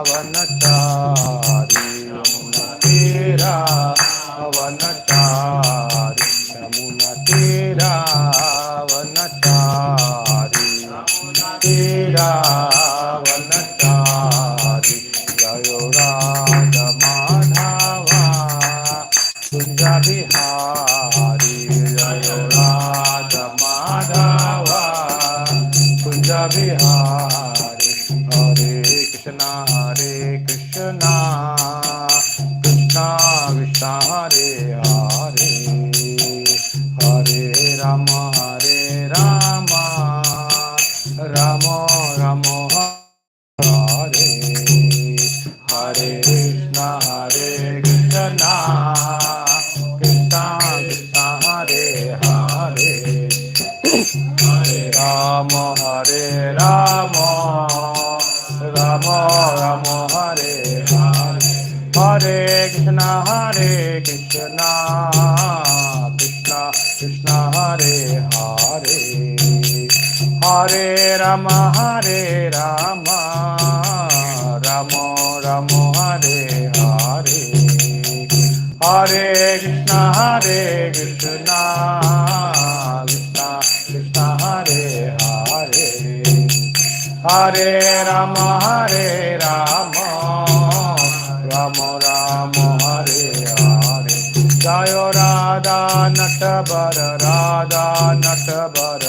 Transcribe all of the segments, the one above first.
Ravanachari, Yamuna Tera Ravanachari, Yamuna Tera Ravanachari, Tera Ravanachari, Jayo Radha Madhava, Kunja Bihari, Jayo Radha Madhava, Kunja Bihari, Hare Krishna, Krishna Krishna Hare Hare, Hare Rama, Rama Rama Hare, Hare Krishna, Krishna Krishna Hare Hare, Hare Rama, Rama Rama Hare Hare, Hare Krishna, Krishna Krishna Hare Hare, Hare Rama, Rama Rama Hare Hare, Hare Krishna, Krishna Krishna Hare Hare, Hare Rama, Rama Rama Hare Hare, Jayo Radha Natbar, Radha Natbar,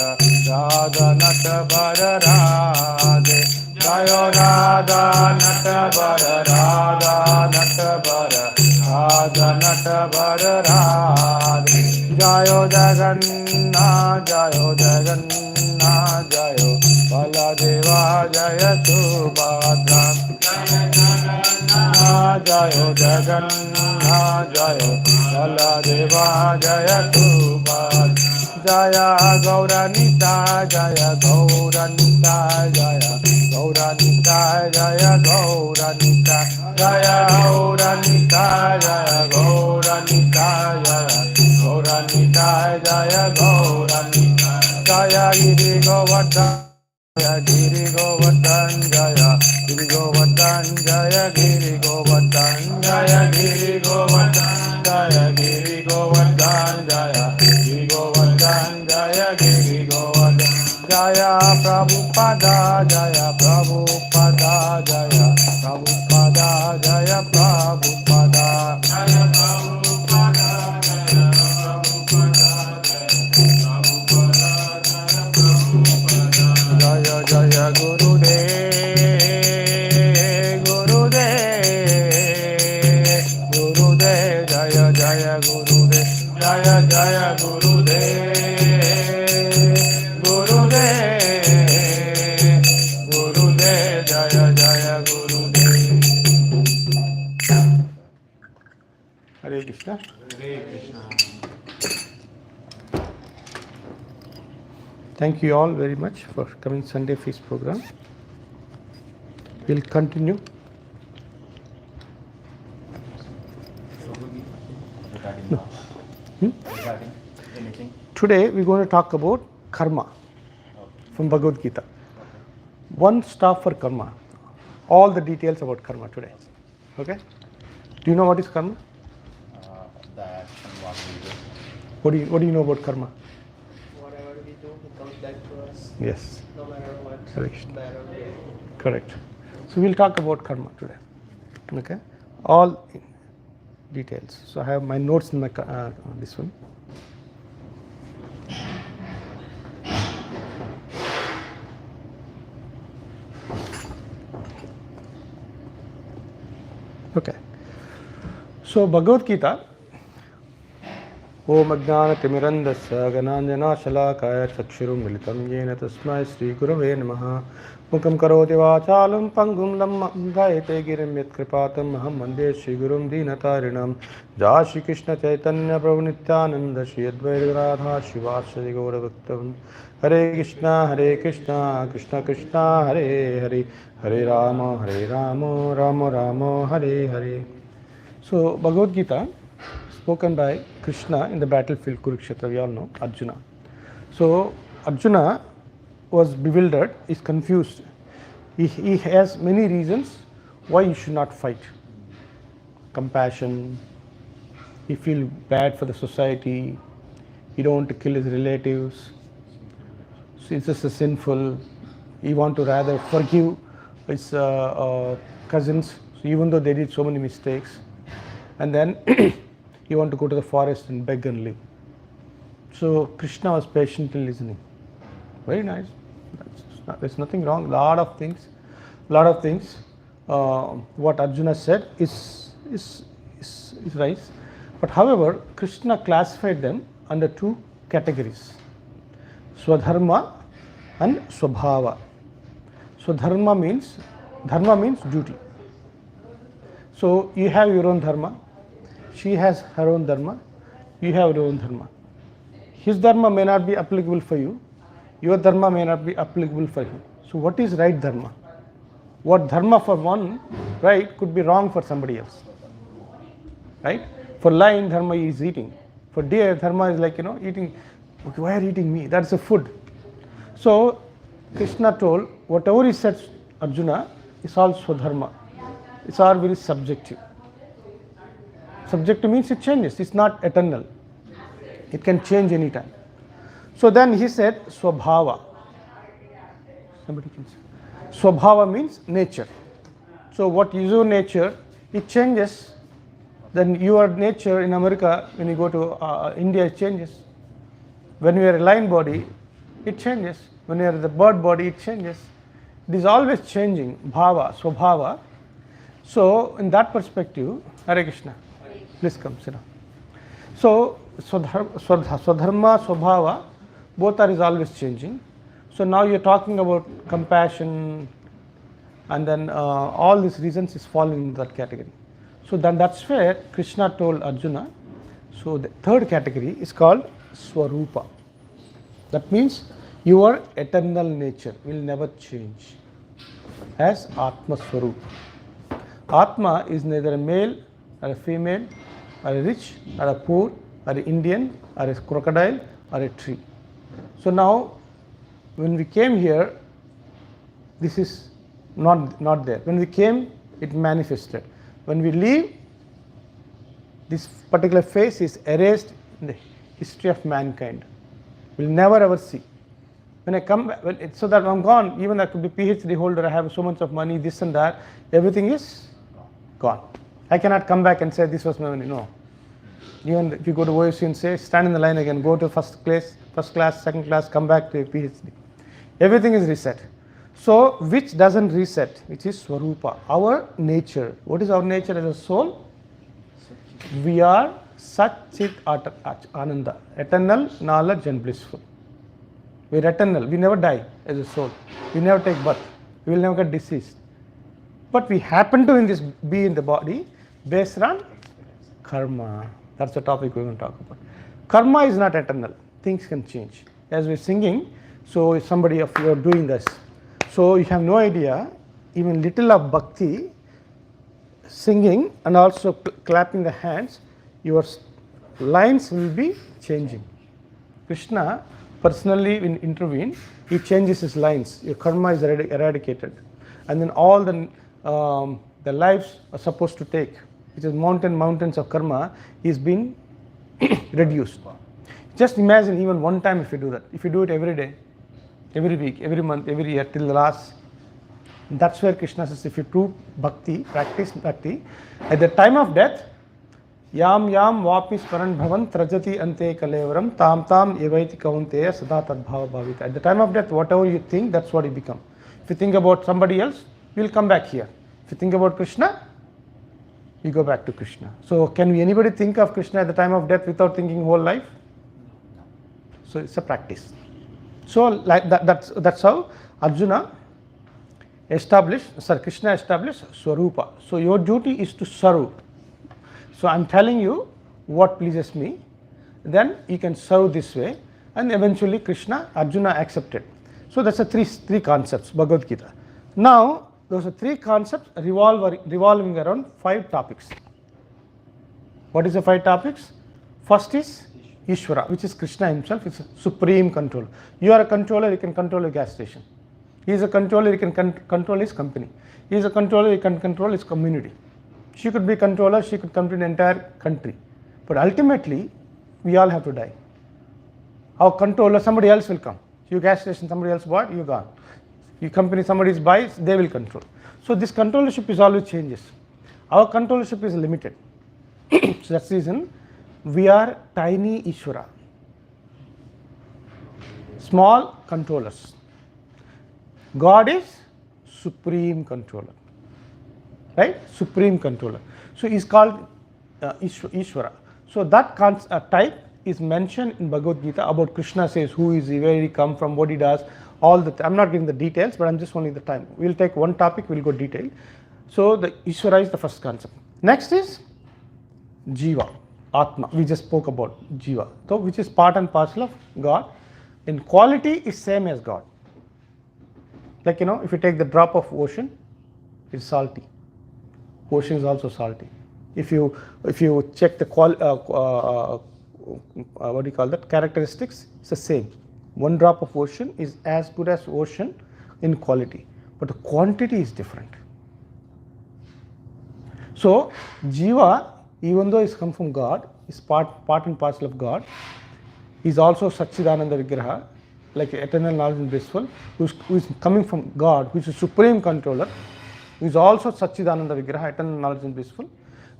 Radha Natbar Radhe, Jayo Radha Natbar, Radha Natbar, Radha Natbar Radhe, Jayo Jagannath, Jayo Jagannath, Jayo Baladeva, Jaya Subhadra, Jayo Jagannath, Jayo Baladeva, Jaya Subhadra, Jaya Gauranita, Jaya Gauranita, Jaya Gauranita, Jaya Gauranita, Jaya Gauranita, Jaya Gauranita, Jaya Gauranita, Jaya Gauranita, Jaya Giri Govardhan, Jaya Giri Govardhan, Jaya Giri Govardhan, Jaya Giri Govardhan, Jaya Giri Govardhan, Jaya Giri Govardhan, Jaya Giri Govardhan, Jaya Giri Govardhan, Jaya Prabhupada, Jaya Prabhupada, Jaya Prabhupada, Jaya Prabhupada, Jaya Prabhupada, Jaya Prabhupada, Jaya Jaya Gurudev, Gurudev, Gurudev, Jaya Jaya Gurudev, Jaya Jaya Gurudev, Gurudev, Gurudev, Jaya Jaya Gurudev. Hare Krishna. Hare Krishna. Thank you all very much for coming Sunday Feast program. We'll continue. No. Today we're going to talk about karma from Bhagavad-Gita. One stop for karma. All the details about karma today. Okay? Do you know what is karma? The action what we do. What do you know about karma? Whatever we do, it comes back to us. Yes. No matter what. Correct. Bad or good. Correct. So we'll talk about karma today. Okay? All details. So I have my notes in my this one. Okay. So Bhagavad-Gita. Om Ajnana Timirandasya Gananjana Shalakaya Chakshurum Militam Yena Tasmai Sri Gurave Namaha Mukam Karoti Vachalam Pangum Lam Gayate Girim Yat Kripatam Maham Mande Sri Gurum Dinatarinam Jai Shri Krishna Chaitanya Prabhu Nityananda Shri Advaita Radha Shivasadi Gaura Bhaktavan Hare Krishna Krishna Krishna Hare Hare Hare Rama Rama Rama Hare Hare. So Bhagavad-Gita spoken by Krishna in the battlefield Kurukshetra, we all know, Arjuna. So Arjuna was bewildered, is confused. He has many reasons why you should not fight. Compassion, he feels bad for the society, he don't want to kill his relatives, so it's just a sinful, he want to rather forgive his cousins, so even though they did so many mistakes, and then he want to go to the forest and beg and live. So Krishna was patiently listening. Very nice. There's nothing wrong. Lot of things. What Arjuna said is right. But however, Krishna classified them under two categories: Swadharma and Swabhava. Swadharma means duty. So you have your own dharma. She has her own dharma. You have your own dharma. His dharma may not be applicable for you. Your dharma may not be applicable for him. So what is right dharma? What dharma for one right could be wrong for somebody else. Right? For lion, dharma is eating. For deer, dharma is like, eating. Okay, why are you eating me? That's a food. So Krishna told, whatever he said, Arjuna, is all Swadharma. It's all very subjective. Subjective means it changes. It's not eternal. It can change anytime. So then he said Swabhava. Somebody can say. Swabhava means nature. So what is your nature? It changes. Then your nature in America, when you go to India, it changes. When you are a lion body, it changes. When you are the bird body, it changes. It is always changing. Bhava, Swabhava. So in that perspective, Hare Krishna, please come sit down. So Swadharma, Swabhava, both is always changing. So now you're talking about compassion, and then all these reasons is falling in that category. So then that's where Krishna told Arjuna. So the third category is called Swarupa. That means your eternal nature will never change as Atma Swarupa. Atma is neither a male or a female or a rich or a poor or an Indian or a crocodile or a tree. So now when we came here, this is not there. When we came, it manifested. When we leave, this particular face is erased in the history of mankind. We'll never ever see. When I come back, so that I'm gone, even I could be PhD holder, I have so much of money, this and that, everything is gone. I cannot come back and say this was my money. No. Even if you go to OSU and say, stand in the line again, go to first class, second class, come back to a PhD. Everything is reset. So which doesn't reset, which is Swarupa, our nature. What is our nature as a soul? We are Satchit Ananda, eternal, knowledge and blissful. We are eternal. We never die as a soul. We never take birth. We will never get diseased. But we happen to be in the body based on karma. That's the topic we're going to talk about. Karma is not eternal. Things can change. As we're singing, so if somebody of you are doing this, so you have no idea, even little of bhakti, singing and also clapping the hands, your lines will be changing. Krishna personally will intervene. He changes his lines. Your karma is eradicated, and then all the lives are supposed to take, which is mountains of karma, is being reduced. Just imagine even one time if you do that. If you do it every day, every week, every month, every year till the last. That's where Krishna says, if you do bhakti, practice bhakti, at the time of death, yam vapi sparan bhavan trajati ante kalevaram tam evaiti kaunteya sada tadbhava bhavita. At the time of death, whatever you think, that's what you become. If you think about somebody else, you will come back here. If you think about Krishna, you go back to Krishna. So can anybody think of Krishna at the time of death without thinking whole life? So it's a practice. So like that's how Arjuna Krishna established Swarupa. So your duty is to serve. So I'm telling you what pleases me, then you can serve this way, and eventually Arjuna accepted. So that's the three concepts, Bhagavad-Gita. Now those are three concepts revolving around 5 topics. What is the 5 topics? First is Ishvara, which is Krishna himself. It's a supreme control. You are a controller, you can control a gas station. He is a controller, he can control his company. He is a controller, he can control his community. She could be a controller, she could control the entire country. But ultimately, we all have to die. Our controller, somebody else will come. You gas station, somebody else bought, you gone. You company, somebody buys, they will control. So this controllership is always changes. Our controllership is limited. So that's the reason we are tiny Ishvara. Small controllers. God is supreme controller. Right? Supreme controller. So he's called Ishvara. So that type is mentioned in Bhagavad-Gita about Krishna says who is he, where he come from, what he does, all the I'm not giving the details, but I'm just only the time. We'll take one topic, we'll go detailed. So the Ishvara is the first concept. Next is Jiva, Atma. We just spoke about Jiva, so which is part and parcel of God. In quality is same as God. Like if you take the drop of ocean, it's salty. Ocean is also salty. If you check the what do you call that, characteristics, it's the same. One drop of ocean is as good as ocean in quality, but the quantity is different. So Jiva, even though it's come from God, is part and parcel of God, is also Satchidananda Vigraha, like eternal knowledge and blissful, who is coming from God, which is supreme controller, who is also Satchidananda Vigraha, eternal knowledge and blissful,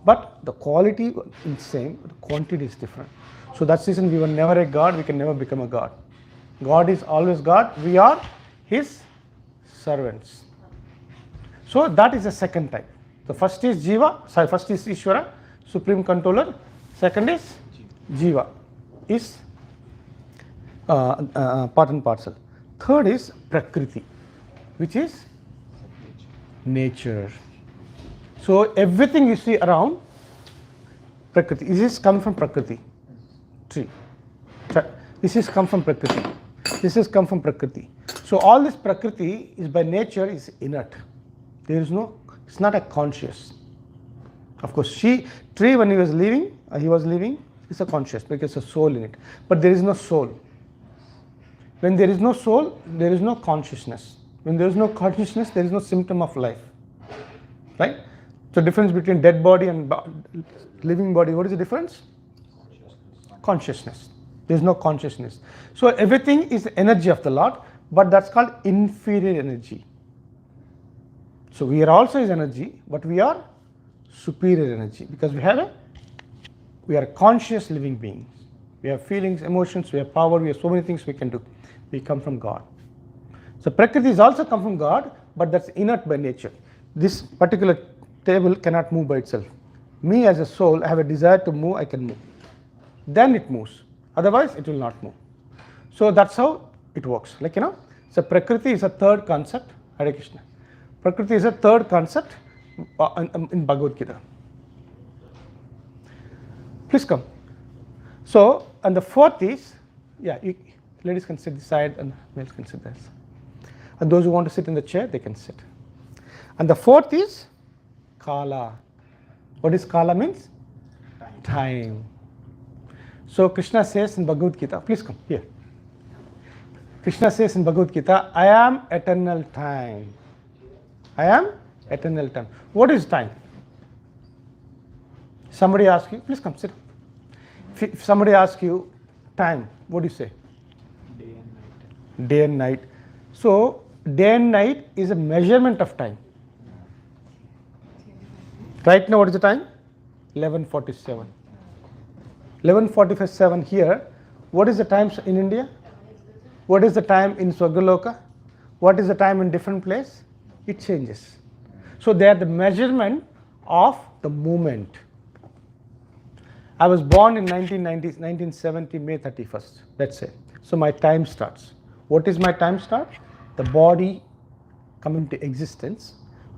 but the quality is same, the quantity is different. So that's the reason we were never a God, we can never become a God. God is always God, we are His servants. So that is the second type. The first is Jiva, first is Ishvara, supreme controller. Second is Jiva, is part and parcel. Third is Prakriti, which is nature. So everything you see around, Prakriti, this is come from Prakriti. Tree. This is come from Prakriti. This is come from Prakriti. So all this Prakriti is by nature is inert. There is no, it's not a conscious. Of course, tree when he was living, it's a conscious because there's a soul in it. But there is no soul. When there is no soul, there is no consciousness. When there is no consciousness, there is no symptom of life. Right? So difference between dead body and living body, what is the difference? Consciousness. There is no consciousness. So everything is the energy of the Lord, but that's called inferior energy. So we are also His energy, but we are superior energy because we are conscious living beings. We have feelings, emotions, we have power, we have so many things we can do. We come from God. So Prakriti is also come from God, but that's inert by nature. This particular table cannot move by itself. Me as a soul, I have a desire to move, I can move. Then it moves. Otherwise, it will not move. So that's how it works. So Prakriti is a third concept. Hare Krishna. Prakriti is a third concept in Bhagavad-Gita. Please come. So, and the fourth is, ladies can sit this side and males can sit this. And those who want to sit in the chair, they can sit. And the fourth is Kala. What is Kala means? Time. So Krishna says in Bhagavad-Gita, please come here. Krishna says in Bhagavad-Gita, I am eternal time. I am eternal time. What is time? Somebody asks you, please come sit. If somebody asks you time, what do you say? Day and night. Day and night. So day and night is a measurement of time. Right now what is the time? 11:47. 11:47 here. What is the time in India? What is the time in Swargaloka? What is the time in different place? It changes. So they are the measurement of the moment. I was born in 1970, May 31st. That's it. So my time starts. What is my time start? The body coming to existence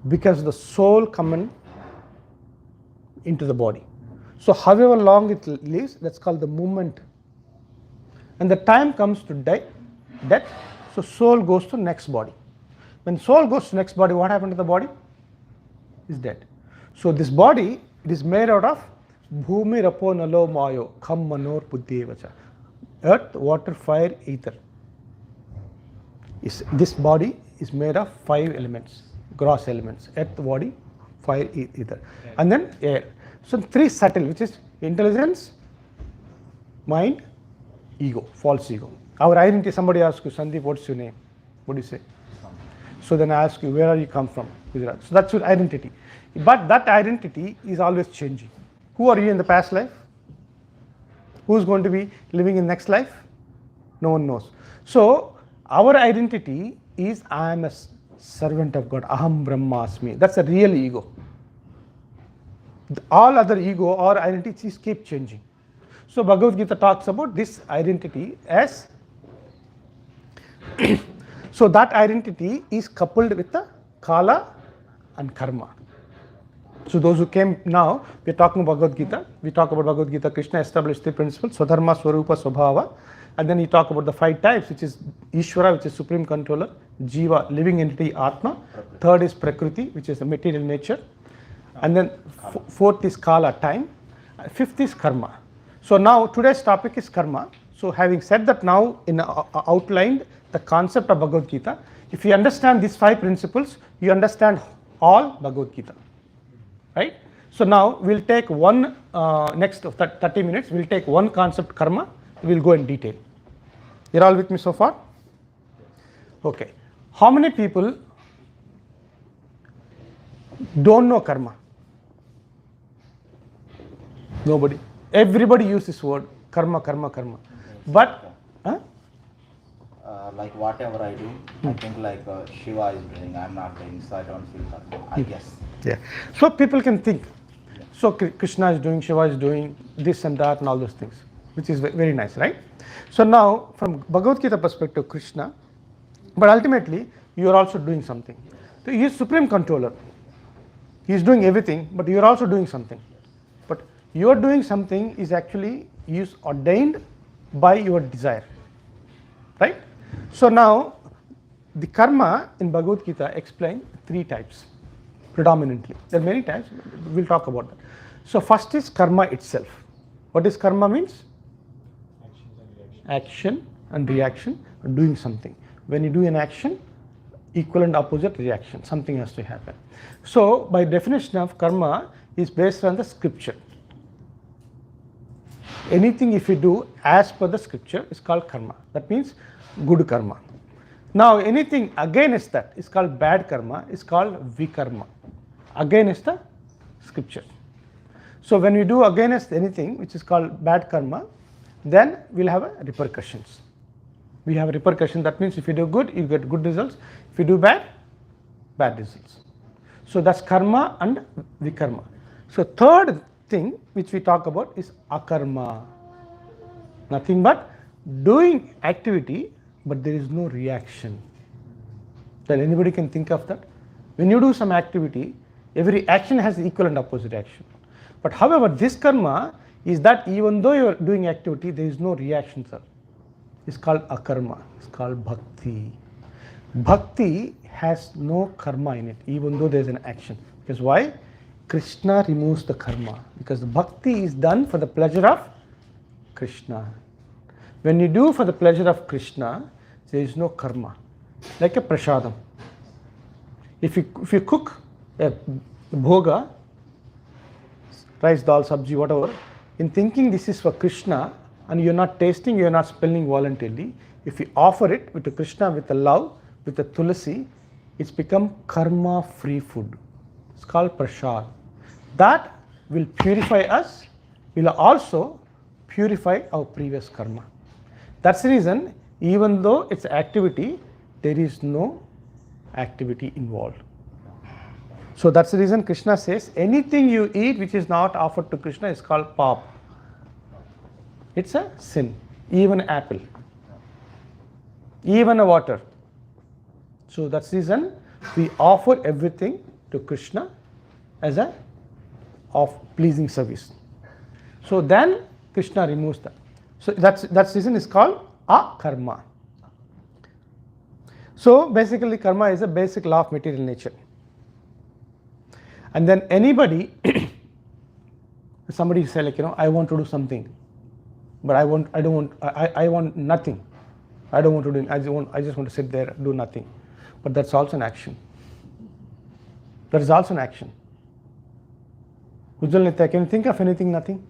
because the soul coming into the body. So however long it lives, that's called the moment. And the time comes to death, so soul goes to next body. When soul goes to next body, what happened to the body? Is dead. So this body, it is made out of Bhumi Rapo Nalo Mayo, Kham Manor Buddhivacha. Earth, water, fire, ether. This body is made of 5 elements, gross elements: earth, body, fire, ether, and then air. So 3 subtle, which is intelligence, mind, ego, false ego. Our identity, somebody asks you, Sandeep, what's your name? What do you say? So then I ask you, where are you come from? Gujarat. So that's your identity. But that identity is always changing. Who are you in the past life? Who's going to be living in next life? No one knows. So our identity is I am a servant of God. Aham Brahmasmi. That's a real ego. All other ego or identities keep changing. So Bhagavad-Gita talks about this identity as so that identity is coupled with the Kala and Karma. So those who came now, we are talking about Bhagavad-Gita. We talk about Bhagavad-Gita, Krishna established 3 principles, Swadharma, Swarupa, Swabhava. And then he talk about the 5 types, which is Ishvara, which is supreme controller, Jiva, living entity, Atma. Third is Prakriti, which is the material nature. And then 4th is Kala, time. 5th is Karma. So now today's topic is Karma. So having said that, now in outlined the concept of Bhagavad-Gita, if you understand these 5 principles, you understand all Bhagavad-Gita. Right? So now we'll take one, next 30 minutes, we'll take one concept, karma, we'll go in detail. You're all with me so far? Okay. How many people don't know karma? Nobody. Everybody uses this word, karma, karma, karma. But, like whatever I do, I think like Shiva is doing, I'm not doing, so I don't feel karma, I guess. Yeah. So people can think. So Krishna is doing, Shiva is doing this and that and all those things, which is very nice, right? So now from Bhagavad-Gita perspective, Krishna, but ultimately you are also doing something. So he is supreme controller. He is doing everything, but you are also doing something. But your doing something is actually is ordained by your desire, right? So now the karma in Bhagavad-Gita explain 3 types predominantly. There are many types, we'll talk about that. So first is karma itself. What is karma means? Action and reaction, doing something. When you do an action, equal and opposite reaction, something has to happen. So by definition of karma is based on the scripture. Anything if you do as per the scripture is called karma. That means good karma. Now anything against that is called bad karma, is called vikarma. Against the scripture. So when we do against anything which is called bad karma, then we'll have repercussions. We have a repercussion. That means if you do good, you get good results. If you do bad, bad results. So that's karma and vikarma. So third thing which we talk about is akarma. Nothing but doing activity, but there is no reaction. Then anybody can think of that. When you do some activity, every action has equal and opposite action. But however, this karma is that even though you are doing activity, there is no reaction, sir. It's called akarma. It's called bhakti. Bhakti has no karma in it, even though there is an action. Because why? Krishna removes the karma. Because the bhakti is done for the pleasure of Krishna. When you do for the pleasure of Krishna, there is no karma. Like a prasadam. If you cook a bhoga, rice, dal, sabji, whatever, in thinking this is for Krishna and you're not tasting, you're not smelling voluntarily, if you offer it with Krishna with the love, with the tulasi, it's become karma free food. It's called prasad. That will purify us, will also purify our previous karma. That's the reason, even though it's activity, there is no activity involved. So that's the reason Krishna says anything you eat which is not offered to Krishna is called pap. It's a sin. Even apple, even a water. So that's the reason we offer everything to Krishna as a of pleasing service. So then Krishna removes that. So that's reason is called akarma. So basically karma is a basic law of material nature. And then anybody, somebody say like, I want to do something, but I want nothing. I don't want to do. I just want to sit there, do nothing. But that's also an action. That is also an action. Ujjwal Nitya, can you think of anything nothing?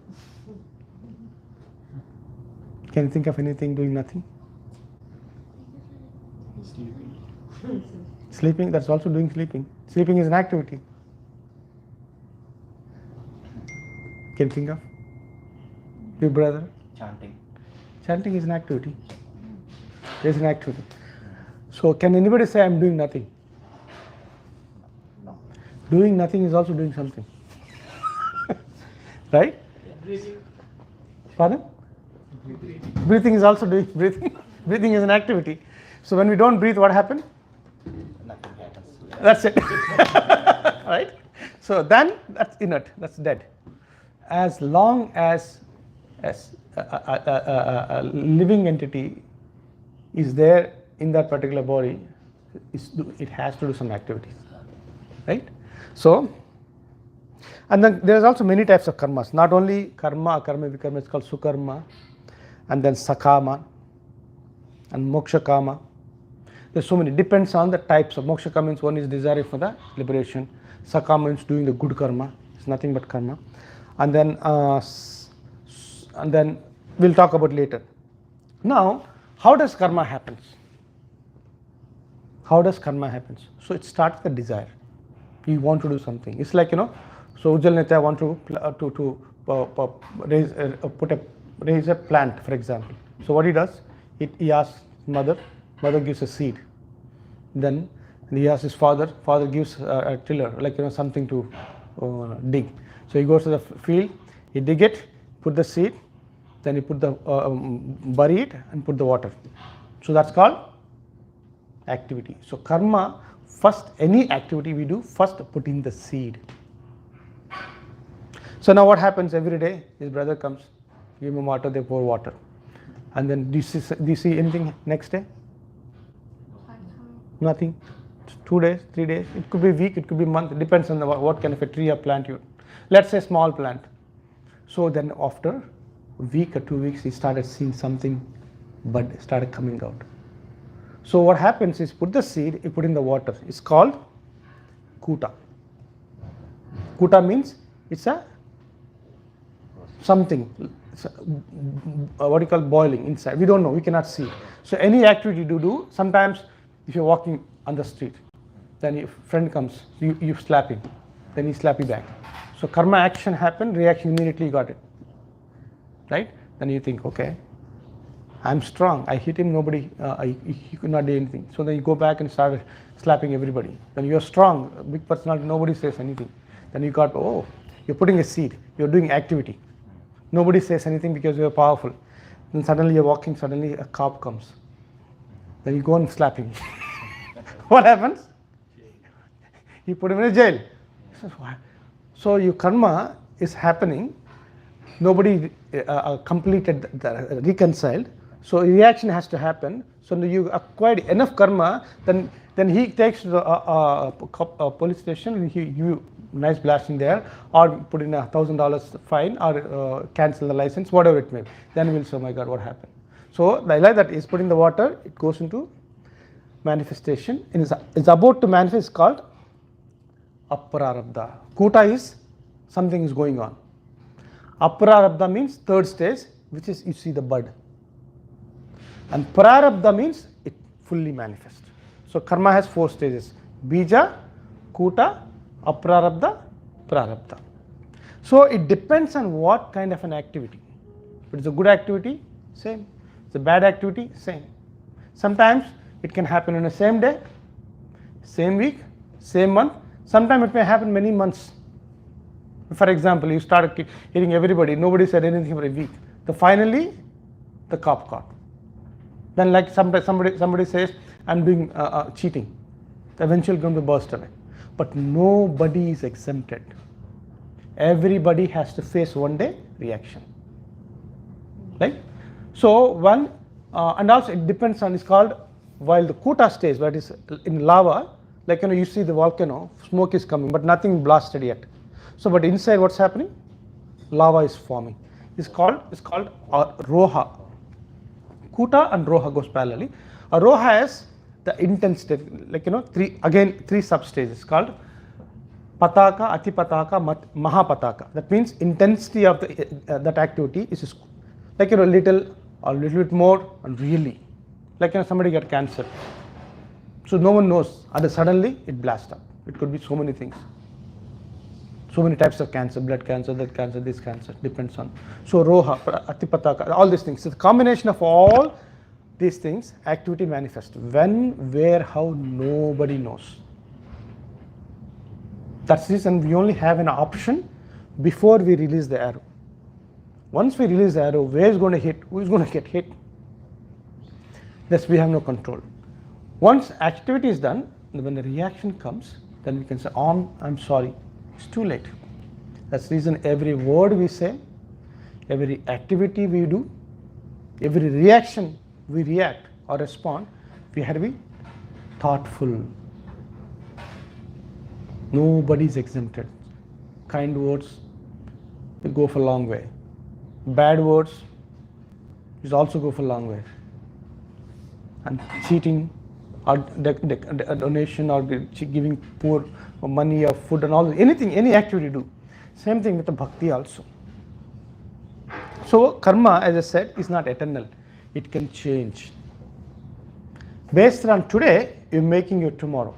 Can you think of anything doing nothing? Sleeping. Sleeping, that's also doing sleeping. Sleeping is an activity. Can you think of? Your brother? Chanting. Chanting is an activity. It is an activity. So can anybody say I'm doing nothing? No. Doing nothing is also doing something. Right? Breathing. Pardon? Breathing is also doing breathing. Breathing is an activity. So when we don't breathe, what happens? Nothing happens. That's it. Right? So then that's inert, that's dead. As long as a living entity is there in that particular body, it has to do some activities. Right? So, and then there's also many types of karmas. Not only karma, karma vikarma, it's called sukarma, and then sakama, and moksha kama. There's so many, depends on the types of moksha kama. Means one is desiring for the liberation. Sakama means doing the good karma. It's nothing but karma. And then we'll talk about later. Now, how does karma happens? How does karma happens? So it starts with a desire. You want to do something. It's like, so Ujjwal Nitya want to raise a plant, for example. So what he does, he asks mother gives a seed. Then he asks his father gives a tiller, like something to dig. So he goes to the field, he dig it, put the seed, then he put the bury it and put the water. So that's called activity. So karma, first any activity we do, first put in the seed. So now what happens every day? His brother comes, give him water, they pour water. And then do you see anything next day? Nothing. 2 days, 3 days. It could be a week, it could be a month. It depends on what kind of a tree or plant you. Let's say small plant. So then after a week or 2 weeks, he started seeing something, bud started coming out. So what happens is put the seed, you put in the water. It's called kuta. Kuta means it's a something. It's what you call boiling inside. We don't know. We cannot see. So any activity you do, sometimes if you're walking on the street, then your friend comes, you slap him, then he slap you back. So karma action happened, reaction immediately you got it. Right? Then you think, okay, I'm strong. I hit him, nobody, he could not do anything. So then you go back and start slapping everybody. Then you're strong, big personality, nobody says anything. Then you got, oh, you're putting a seed, you're doing activity. Nobody says anything because you're powerful. Then suddenly you're walking, suddenly a cop comes. Then you go and slap him. What happens? You put him in a jail. So your karma is happening. Nobody completed, reconciled. So reaction has to happen. So you acquired enough karma, then he takes to the police station. You nice blasting there, or put in $1,000 fine, or cancel the license, whatever it may be. Then we'll say, oh my God, what happened? So the idea that is put in the water, it goes into manifestation. It's about to manifest, called aprarabdha. Kuta is something is going on. Aprarabdha means third stage, which is you see the bud. And prarabdha means it fully manifests. So karma has 4 stages: bija, kuta, aprarabdha, prarabdha. So it depends on what kind of an activity. If it's a good activity, same. It's a bad activity, same. Sometimes it can happen in the same day, same week, same month. Sometimes it may happen many months. For example, you started hitting everybody, nobody said anything for a week. Then finally, the cop caught. Then like somebody says, I'm doing cheating. Eventually going to burst away. But nobody is exempted. Everybody has to face one day reaction. Right? So one, and also it depends on, it's called, while the kuta stage, where it is in lava, like you see the volcano, smoke is coming, but nothing blasted yet. So but inside what's happening? Lava is forming. It's called roha. Kuta and roha goes parallelly. A roha is the intensity, like three substages called pataka, atipataka, mahapataka. That means intensity of that activity is like little or little bit more, and really, like somebody get cancer, so no one knows, and suddenly it blasts up. It could be so many things, so many types of cancer, blood cancer, that cancer, this cancer, depends on. So roha, atipataka, all these things. So the combination of all these things, activity manifests. When, where, how, nobody knows. That's the reason we only have an option before we release the arrow. Once we release the arrow, where is going to hit, who is going to get hit, thus we have no control. Once activity is done, when the reaction comes, then we can say, I'm sorry. It's too late. That's the reason every word we say, every activity we do, every reaction we react or respond, we have to be thoughtful. Nobody is exempted. Kind words will go for a long way. Bad words is also go for a long way. And cheating or donation or giving poor money or food and all, anything, any activity do. Same thing with the bhakti also. So karma, as I said, is not eternal. It can change. Based on today, you're making your tomorrow.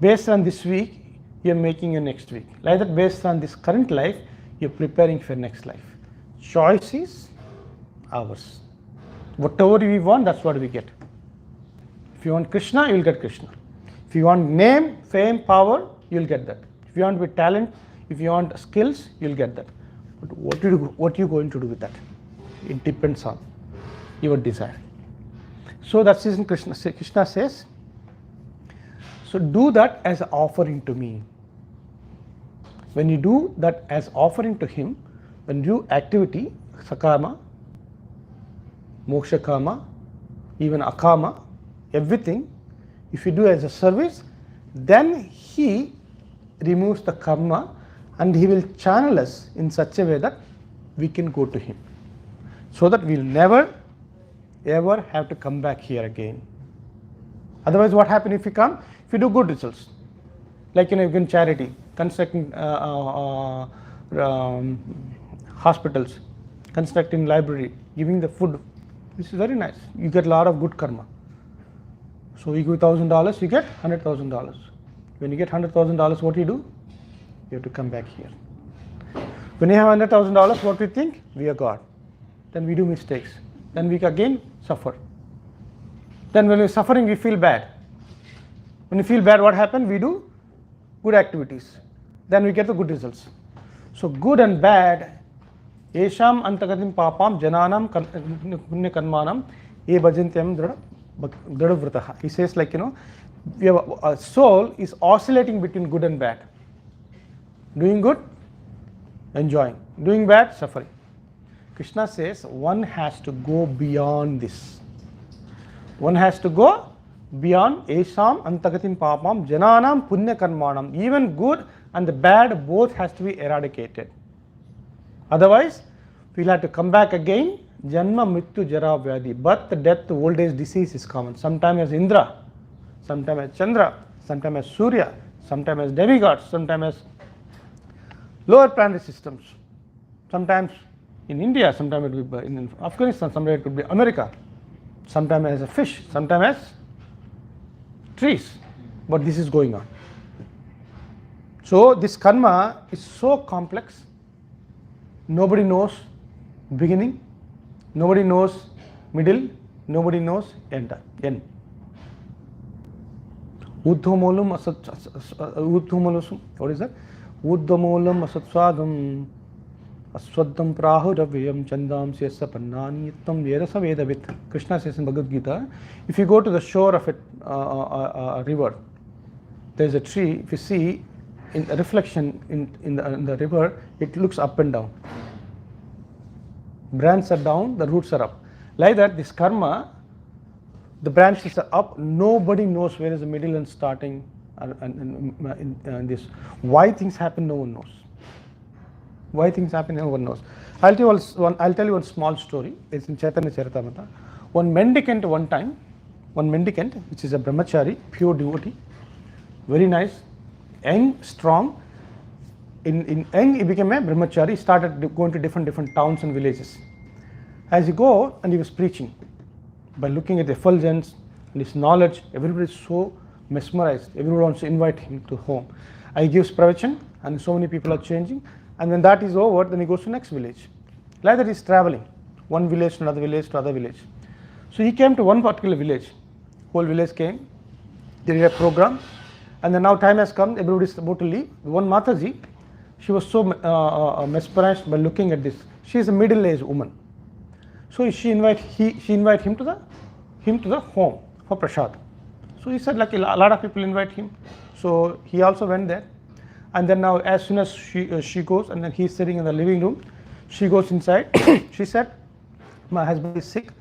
Based on this week, you're making your next week. Like that, based on this current life, you're preparing for next life. Choice is ours. Whatever we want, that's what we get. If you want Krishna, you'll get Krishna. If you want name, fame, power, you'll get that. If you want with talent, if you want skills, you'll get that. But what are you going to do with that? It depends on your desire. So that's reason Krishna says, so do that as an offering to me. When you do that as offering to him, when you do activity, sakama, moksha kama, even akama, everything, if you do as a service, then he removes the karma and he will channel us in such a way that we can go to him. So that we'll never ever have to come back here again. Otherwise, what happens if you come? If you do good results, like you can charity, constructing hospitals, constructing library, giving the food. This is very nice. You get a lot of good karma. So you give $1,000, you get $100,000. When you get $100,000, what do? You have to come back here. When you have $100,000, what we think? We are God. Then we do mistakes. Then we again suffer. Then when we're suffering, we feel bad. When we feel bad, what happens? We do good activities. Then we get the good results. So good and bad, Esham antagatim papam jananam punya karmanam e bhajantyam dradhavrataha. He says, like, we have a soul is oscillating between good and bad. Doing good, enjoying. Doing bad, suffering. Krishna says one has to go beyond this. One has to go beyond Esham antagatim papam jananam punya karmanam. Even good and the bad both has to be eradicated. Otherwise, we'll have to come back again. Janma, Mrityu, Jara, Vyadi. Birth, death, old age, disease is common. Sometimes as Indra, sometimes as Chandra, sometimes as Surya, sometimes as demigods, sometimes as lower planetary systems. Sometimes in India, sometimes it will be in Afghanistan, sometimes it could be America. Sometimes as a fish, sometimes as trees. But this is going on. So this karma is so complex. Nobody knows beginning, nobody knows middle, nobody knows end. Uddhamolum what is that? Uddhamolam asatswadam aswadam prahuravayam chandam siyasa pannani yattam verasa vedavit. Krishna says in Bhagavad-Gita, if you go to the shore of a river, there is a tree. If you see in a reflection in the river, it looks up and down. Branches are down, the roots are up. Like that, this karma, the branches are up. Nobody knows where is the middle and starting. And this, why things happen, no one knows. Why things happen, no one knows. I'll tell you one small story. It's in Chaitanya Charitamrita. One mendicant one time one mendicant, which is a brahmachari, pure devotee, very nice, young, strong. In young, he became a brahmachari, started going to different towns and villages. As he go, and he was preaching, by looking at the effulgence and his knowledge, everybody is so mesmerized. Everyone wants to invite him to home. And he gives pravachan, and so many people are changing. And when that is over, then he goes to next village. Like that, he's traveling, one village to another village to other village. So he came to one particular village. Whole village came. They did a program, and then now time has come. Everybody is about to leave. One Mataji, she was so mesmerized by looking at this. She is a middle-aged woman. So she invite him to the home for prasad. So he said, like a lot of people invite him. So he also went there. And then now, as soon as she goes, and then he's sitting in the living room, she goes inside. She said, my husband is sick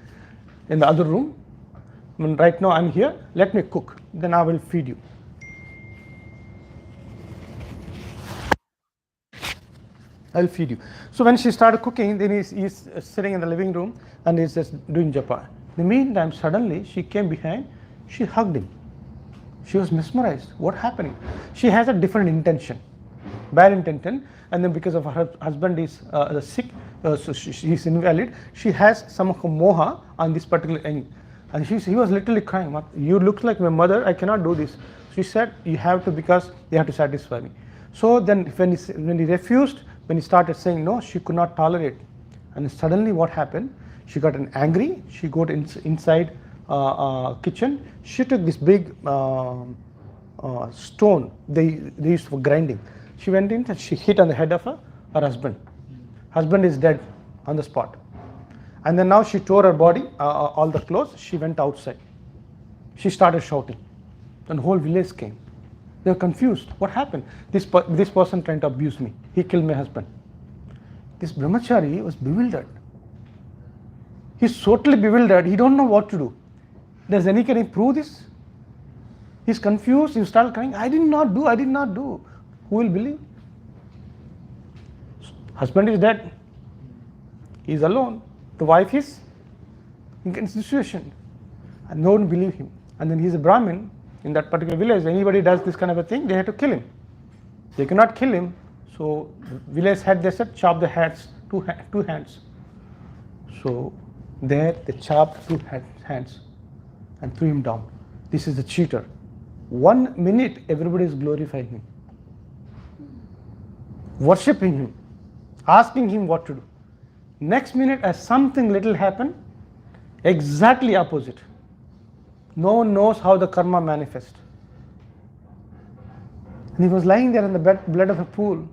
in the other room. Right now I'm here. Let me cook. Then I will feed you. I'll feed you. So when she started cooking, then he's sitting in the living room and he's just doing japa. In the meantime, suddenly she came behind, she hugged him. She was mesmerized. What happening? She has a different intention, bad intention, and then because of her husband is sick, so she's invalid, she has some moha on this particular end. And he was literally crying, you look like my mother, I cannot do this. She said, you have to, because you have to satisfy me. So then when he refused, when he started saying no, she could not tolerate. And suddenly what happened? She got angry. She got inside kitchen. She took this big stone they used for grinding. She went in and she hit on the head of her husband. Husband is dead on the spot. And then now she tore her body, all the clothes. She went outside. She started shouting. Then whole village came. They were confused. What happened? This person trying to abuse me. He killed my husband. This brahmachari was bewildered. He's totally bewildered. He don't know what to do. Can he prove this? He's confused. He started crying. I did not do. Who will believe? Husband is dead. He's alone. The wife is in a situation. And no one believe him. And then he's a Brahmin. In that particular village, anybody does this kind of a thing, they have to kill him. They cannot kill him, so village head, they said, chop the heads, two hands. So there they chopped two hands and threw him down. This is the cheater. 1 minute, everybody is glorifying him, worshipping him, asking him what to do. Next minute, as something little happened, exactly opposite. No one knows how the karma manifests. And he was lying there in the blood of a pool.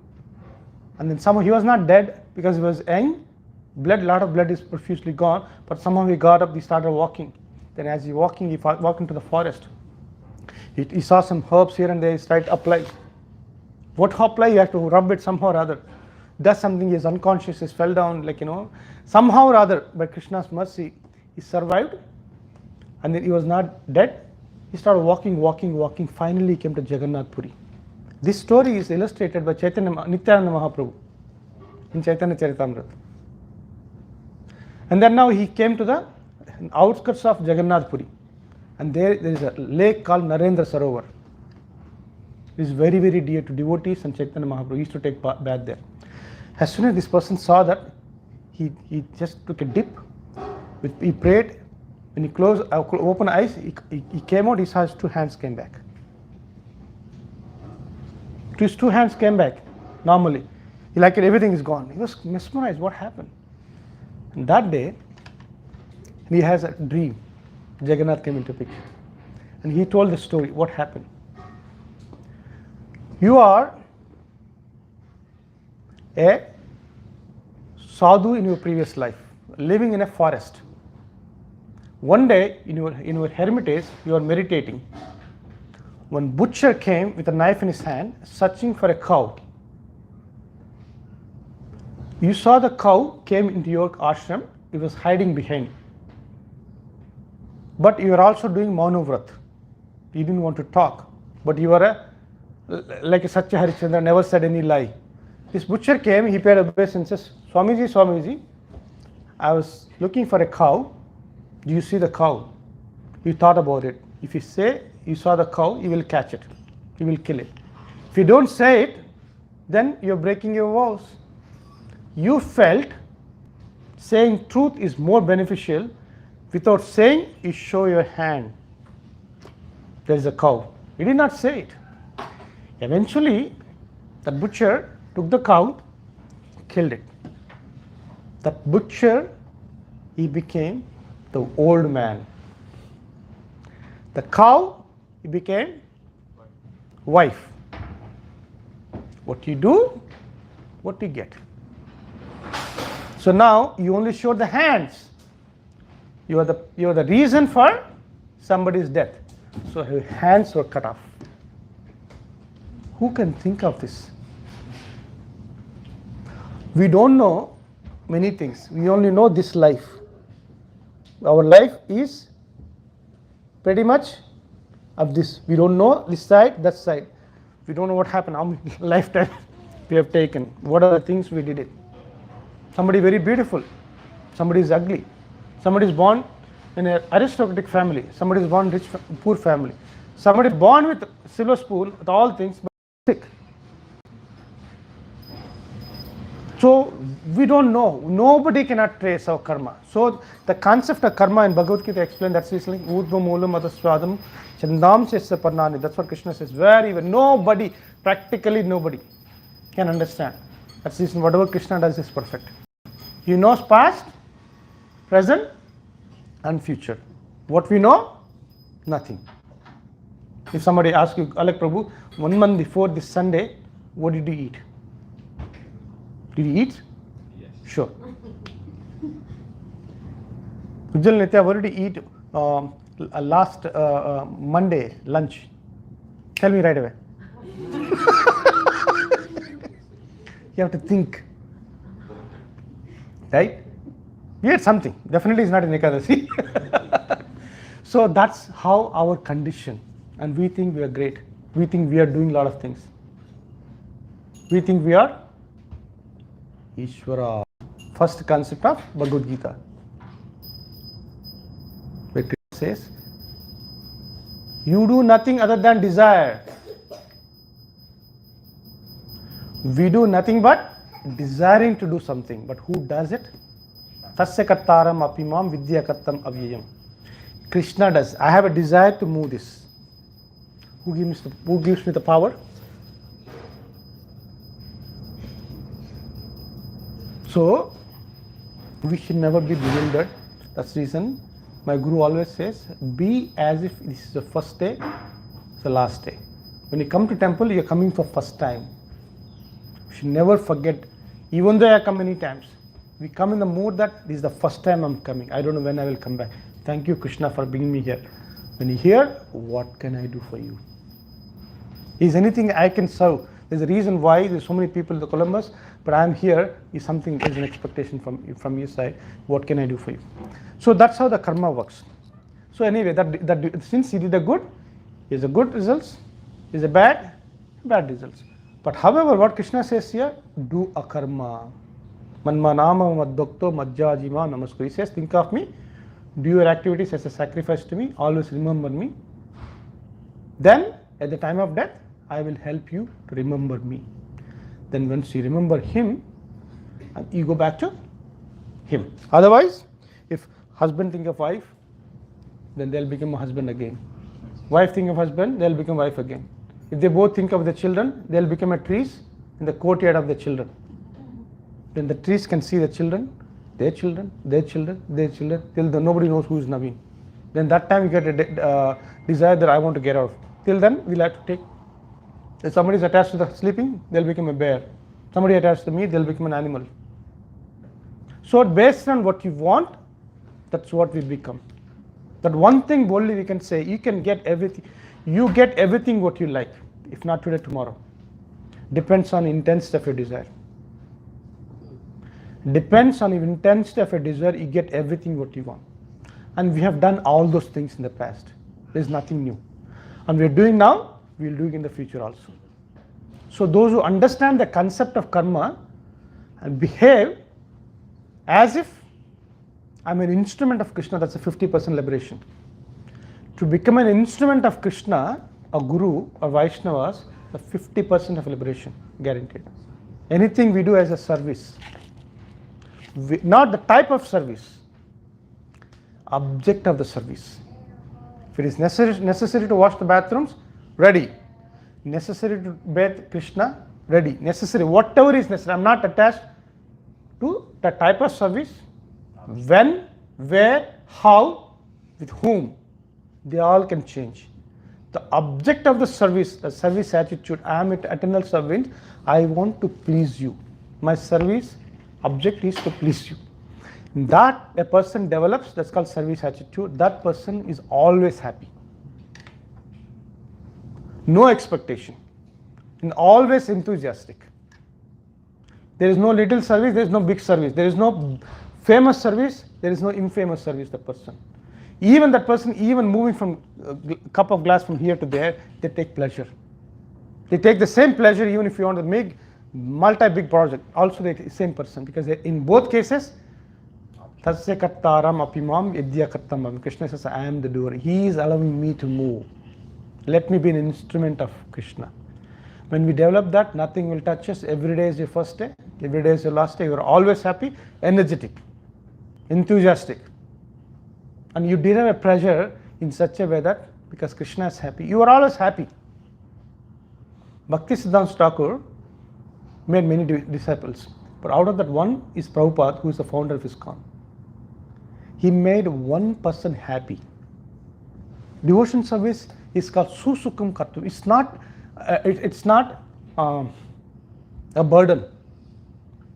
And then somehow he was not dead because he was young. Lot of blood is profusely gone. But somehow he got up, he started walking. Then as he walked into the forest. He saw some herbs here and there, he started to apply. What apply? You have to rub it somehow or other. Does something, he is unconscious, he fell down, somehow or other, by Krishna's mercy, he survived. And then he was not dead. He started walking. Finally, he came to Jagannath Puri. This story is illustrated by Nityananda Mahaprabhu in Chaitanya Charitamrita. And then now he came to the outskirts of Jagannath Puri. And there is a lake called Narendra Sarovar. It is very, very dear to devotees, and Chaitanya Mahaprabhu used to take bath there. As soon as this person saw that, he just took a dip. He prayed. When he opened eyes, he came out, he saw his two hands came back. His two hands came back normally. Everything is gone. He was mesmerized. What happened? And that day, he has a dream. Jagannath came into picture. And he told the story, what happened. You are a sadhu in your previous life, living in a forest. One day, in your hermitage, you are meditating. One butcher came with a knife in his hand, searching for a cow. You saw the cow came into your ashram, it was hiding behind. But you were also doing Maunavrat. You didn't want to talk, but you were like a Satya Harishchandra, never said any lie. This butcher came, he paid obeisance, Swamiji, I was looking for a cow. Do you see the cow? You thought about it. If you say you saw the cow, you will catch it. You will kill it. If you don't say it, then you're breaking your vows. You felt saying truth is more beneficial. Without saying, you show your hand. There is a cow. You did not say it. Eventually, the butcher took the cow, killed it. That butcher, he became the old man. The cow, he became wife. What you do, what you get. So now you only show the hands. You are the reason for somebody's death. So her hands were cut off. Who can think of this? We don't know many things. We only know this life. Our life is pretty much of this. We don't know this side, that side. We don't know what happened, how many lifetimes we have taken. What are the things we did it? Somebody very beautiful. Somebody is ugly. Somebody is born in an aristocratic family. Somebody is born rich, poor family. Somebody born with silver spoon, with all things, but sick. So we don't know. Nobody cannot trace our karma. So the concept of karma in Bhagavad-Gita explained that it's like Urdhva Moolam Adhaswadam Chandam Sesya Parnani. That's what Krishna says. Very well. Nobody, practically nobody can understand. That's the reason whatever Krishna does is perfect. He knows past, present and future. What we know? Nothing. If somebody asks you, Alek Prabhu, 1 month before this Sunday, what did you eat? Did you eat? Yes. Sure. Ujjal Nitya, what did you eat last Monday lunch? Tell me right away. You have to think. Right? We had something. Definitely it's not in Ekadasi. So that's how our condition. And we think we are great. We think we are doing a lot of things. We think we are Ishvara. First concept of Bhagavad-Gita. Where Krishna says, you do nothing other than desire. We do nothing but desiring to do something. But who does it? Tasya kattaram apimam vidya kattam avyayam. Krishna does. I have a desire to move this. Who gives me the power? So, we should never be bewildered. That's the reason my Guru always says, be as if this is the first day, it's the last day. When you come to temple, you're coming for first time. You should never forget, even though I come many times, we come in the mood that this is the first time I'm coming. I don't know when I will come back. Thank you, Krishna, for bringing me here. When you're here, what can I do for you? Is anything I can serve? There's a reason why there's so many people in the Columbus, but I'm here, is something, there's an expectation from your side. What can I do for you? So that's how the karma works. So anyway, that since he did a good, is a good results, is a bad results. But however, what Krishna says here, do a karma. Manmanama maddokto majjajima namaskar. He says, think of me, do your activities as a sacrifice to me, always remember me. Then, at the time of death, I will help you to remember me. Then once you remember him, you go back to him. Otherwise, if husband think of wife, then they'll become a husband again. Wife think of husband, they'll become wife again. If they both think of the children, they'll become a trees in the courtyard of the children. Then the trees can see the children, their children, their children, their children, till nobody knows who is Naveen. Then that time you get a desire that I want to get out. Till then, we'll have to take. If somebody is attached to the sleeping, they'll become a bear. Somebody attached to me, they'll become an animal. So based on what you want, that's what we become. That one thing boldly we can say, you can get everything. You get everything what you like. If not today, tomorrow. Depends on intensity of your desire. Depends on the intensity of your desire, you get everything what you want. And we have done all those things in the past. There's nothing new. And we're doing now, we'll do it in the future also. So those who understand the concept of karma and behave as if I'm an instrument of Krishna, that's a 50% liberation. To become an instrument of Krishna, a guru or Vaishnavas, the 50% of liberation guaranteed. Anything we do as a service, not the type of service, object of the service. If it is necessary to wash the bathrooms, ready. Necessary to bathe Krishna, ready. Necessary, whatever is necessary. I'm not attached to the type of service, when, where, how, with whom. They all can change. The object of the service attitude, I am eternal servant, I want to please you. My service object is to please you. That a person develops, that's called service attitude. That person is always happy. No expectation. And always enthusiastic. There is no little service, there is no big service. There is no famous service, there is no infamous service, the person. Even that person, even moving from a cup of glass from here to there, they take pleasure. They take the same pleasure even if you want to make multi-big project. Also the same person, because in both cases, Tasya kartaram apimam yadya kartamam. Krishna says, I am the doer. He is allowing me to move. Let me be an instrument of Krishna. When we develop that, nothing will touch us. Every day is your first day. Every day is your last day. You are always happy, energetic, enthusiastic. And you derive a pleasure in such a way that because Krishna is happy, you are always happy. Bhakti Siddhanta Thakur made many disciples. But out of that one is Prabhupada, who is the founder of ISKCON. He made one person happy. Devotion service is called Susukham Kartu. It's not a burden.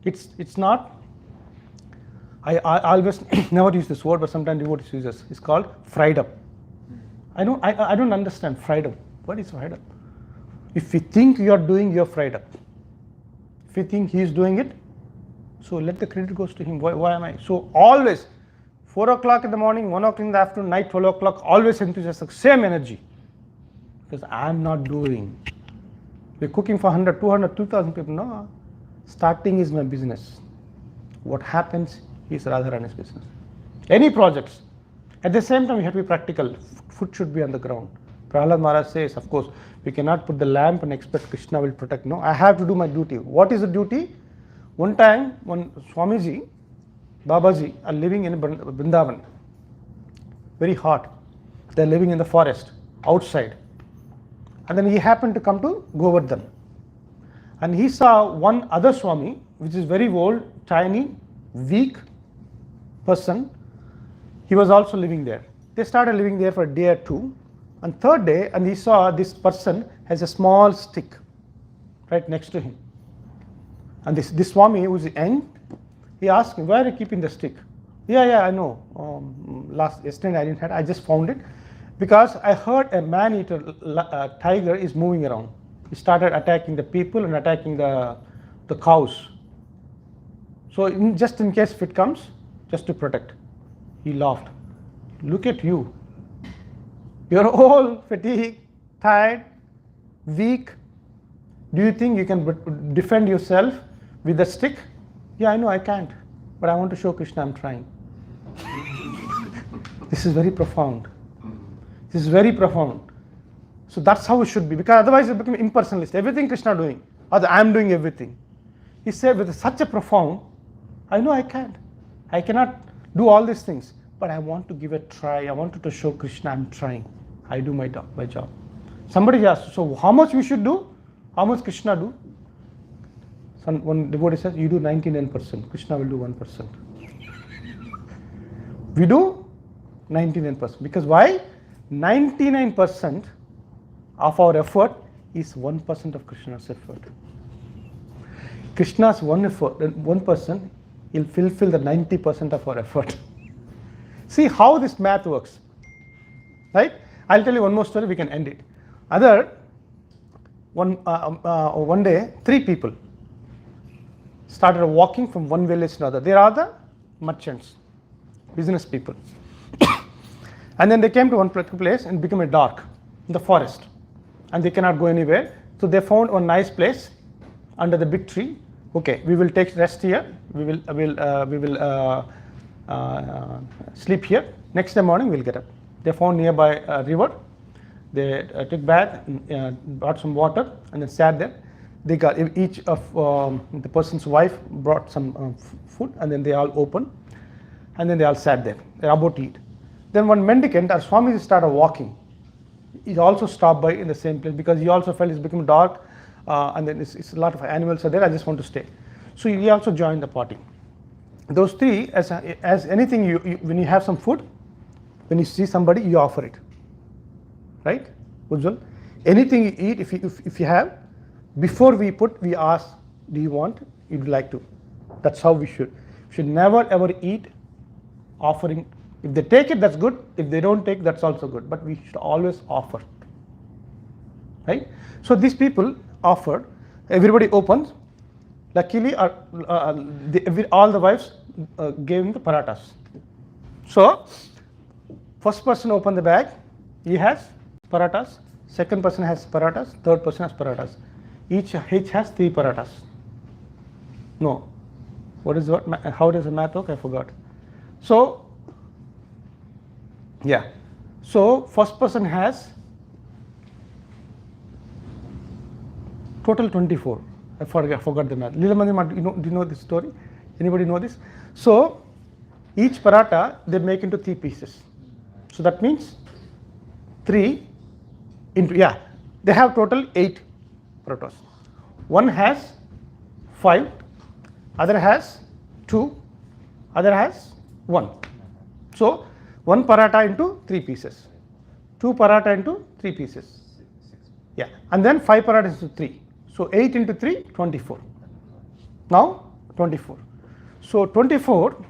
It's not. I always never use this word, but sometimes devotees use this. It's called freedom. I don't understand freedom. What is freedom? If you think you are doing, your freedom. If you think he is doing it, so let the credit goes to him. Why am I? So always, 4 o'clock in the morning, 1 o'clock in the afternoon, night, 12 o'clock, always enthusiastic, same energy. Because I am not doing. We're cooking for 100, 200, 2,000 people. No, starting is my business. What happens is Radharani's business. Any projects. At the same time, we have to be practical. Food should be on the ground. Prahlad Maharaj says, of course, we cannot put the lamp and expect Krishna will protect. No, I have to do my duty. What is the duty? One time, when Swamiji, Babaji are living in Vrindavan, very hot. They're living in the forest, outside. And then he happened to come to Govardhan. And he saw one other Swami, which is very old, tiny, weak person. He was also living there. They started living there for a day or two. And third day, and he saw this person has a small stick right next to him. And this Swami, who was young, he asked him, where are you keeping the stick? Yeah, I know. Yesterday I didn't have, I just found it. Because I heard a man-eater tiger is moving around. He started attacking the people and attacking the cows. So just in case if it comes, just to protect. He laughed. Look at you. You're all fatigued, tired, weak. Do you think you can defend yourself with a stick? Yeah, I know I can't. But I want to show Krishna I'm trying. This is very profound. This is very profound. So that's how it should be. Because otherwise it becomes impersonalist. Everything Krishna doing. Or I'm doing everything. He said with such a profound, I know I can't. I cannot do all these things. But I want to give a try. I wanted to show Krishna I'm trying. I do my job. Somebody asked, so how much we should do? How much Krishna do? One devotee says, you do 99%. Krishna will do 1%. We do 99%. Because why? 99% of our effort is 1% of Krishna's effort. Krishna's 1% will fulfill the 90% of our effort. See how this math works. Right? I'll tell you one more story, we can end it. One day, 3 people started walking from one village to another. They are the merchants, business people. And then they came to one place and became dark in the forest. And they cannot go anywhere. So they found one nice place under the big tree. Okay, we will take rest here. We will sleep here. Next day morning we'll get up. They found nearby a river. They took bath, brought some water, and then sat there. They got each of the person's wife brought some food, and then they all opened, and then they all sat there. They're about to eat. Then one mendicant, our Swami, started walking. He also stopped by in the same place because he also felt it's become dark, and then it's a lot of animals are there. I just want to stay. So he also joined the party. Those three, as anything, you when you have some food, when you see somebody, you offer it. Right, Ujjwal? Anything you eat, if you have, before we ask, do you want? You'd like to. That's how we should. We should never ever eat offering. If they take it, that's good. If they don't take, that's also good. But we should always offer. Right? So these people offered. Everybody opens. Luckily, all the wives gave him the paratas. So, first person opened the bag. He has paratas. Second person has paratas. Third person has paratas. Each has 3 paratas. No. How does the math work? I forgot. So, yeah. So, first person has total 24. I forgot the math. Lila Mandi, do you know this story? Anybody know this? So, each paratha they make into 3 pieces. So that means 3 into, they have total 8 parathas. One has 5, other has 2, other has 1. So, 1 paratha into 3 pieces, 2 paratha into 3 pieces. Yeah, and then 5 parathas into 3. So 8 into 3, 24. Now 24. So 24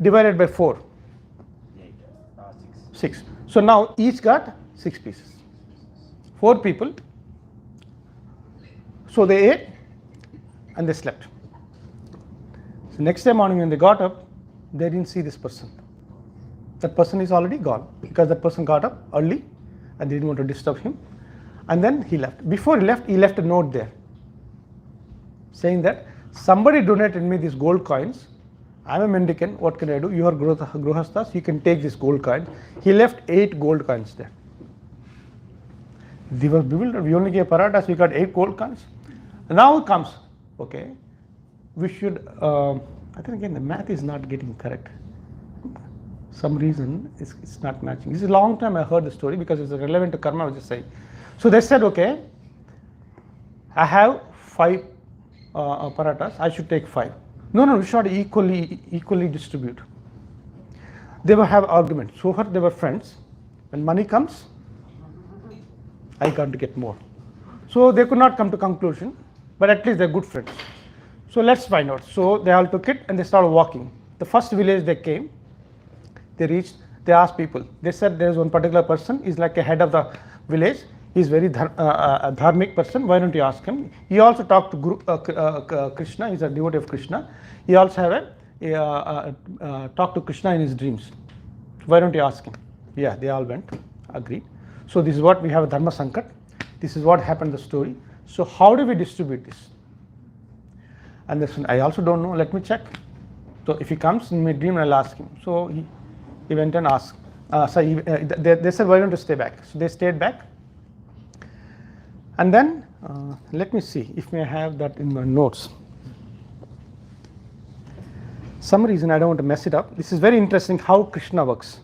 divided by 4. 6. So now each got 6 pieces. 4 people. So they ate and they slept. So next day morning when they got up, they didn't see this person. That person is already gone because that person got up early and they didn't want to disturb him. And then he left. Before he left a note there saying that somebody donated me these gold coins. I'm a mendicant. What can I do? You are Gruhasthas. You can take this gold coin. He left 8 gold coins there. They were bewildered. We only gave paratas. We got 8 gold coins. Now it comes. Okay. We should. I think again the math is not getting correct. Some reason it's not matching. This is a long time I heard the story because it's relevant to karma. I was just saying. So they said, okay, I have 5 paratas, I should take 5. No, we should equally distribute. They will have argument. So far they were friends. When money comes, I got to get more. So they could not come to conclusion, but at least they're good friends. So let's find out. So they all took it and they started walking. The first village they came, they reached, they asked people. They said there's one particular person, he's like a head of the village. He's very dharmic person. Why don't you ask him? He also talked to Krishna. He's a devotee of Krishna. He also have talked to Krishna in his dreams. Why don't you ask him? Yeah, they all went, agreed. So this is what we have a Dharma Sankat. This is what happened in the story. So how do we distribute this? And this, I also don't know. Let me check. So if he comes in my dream, I'll ask him. So he went and asked. They said, why don't you stay back? So they stayed back. And then, let me see if I have that in my notes. Some reason I don't want to mess it up. This is very interesting how Krishna works.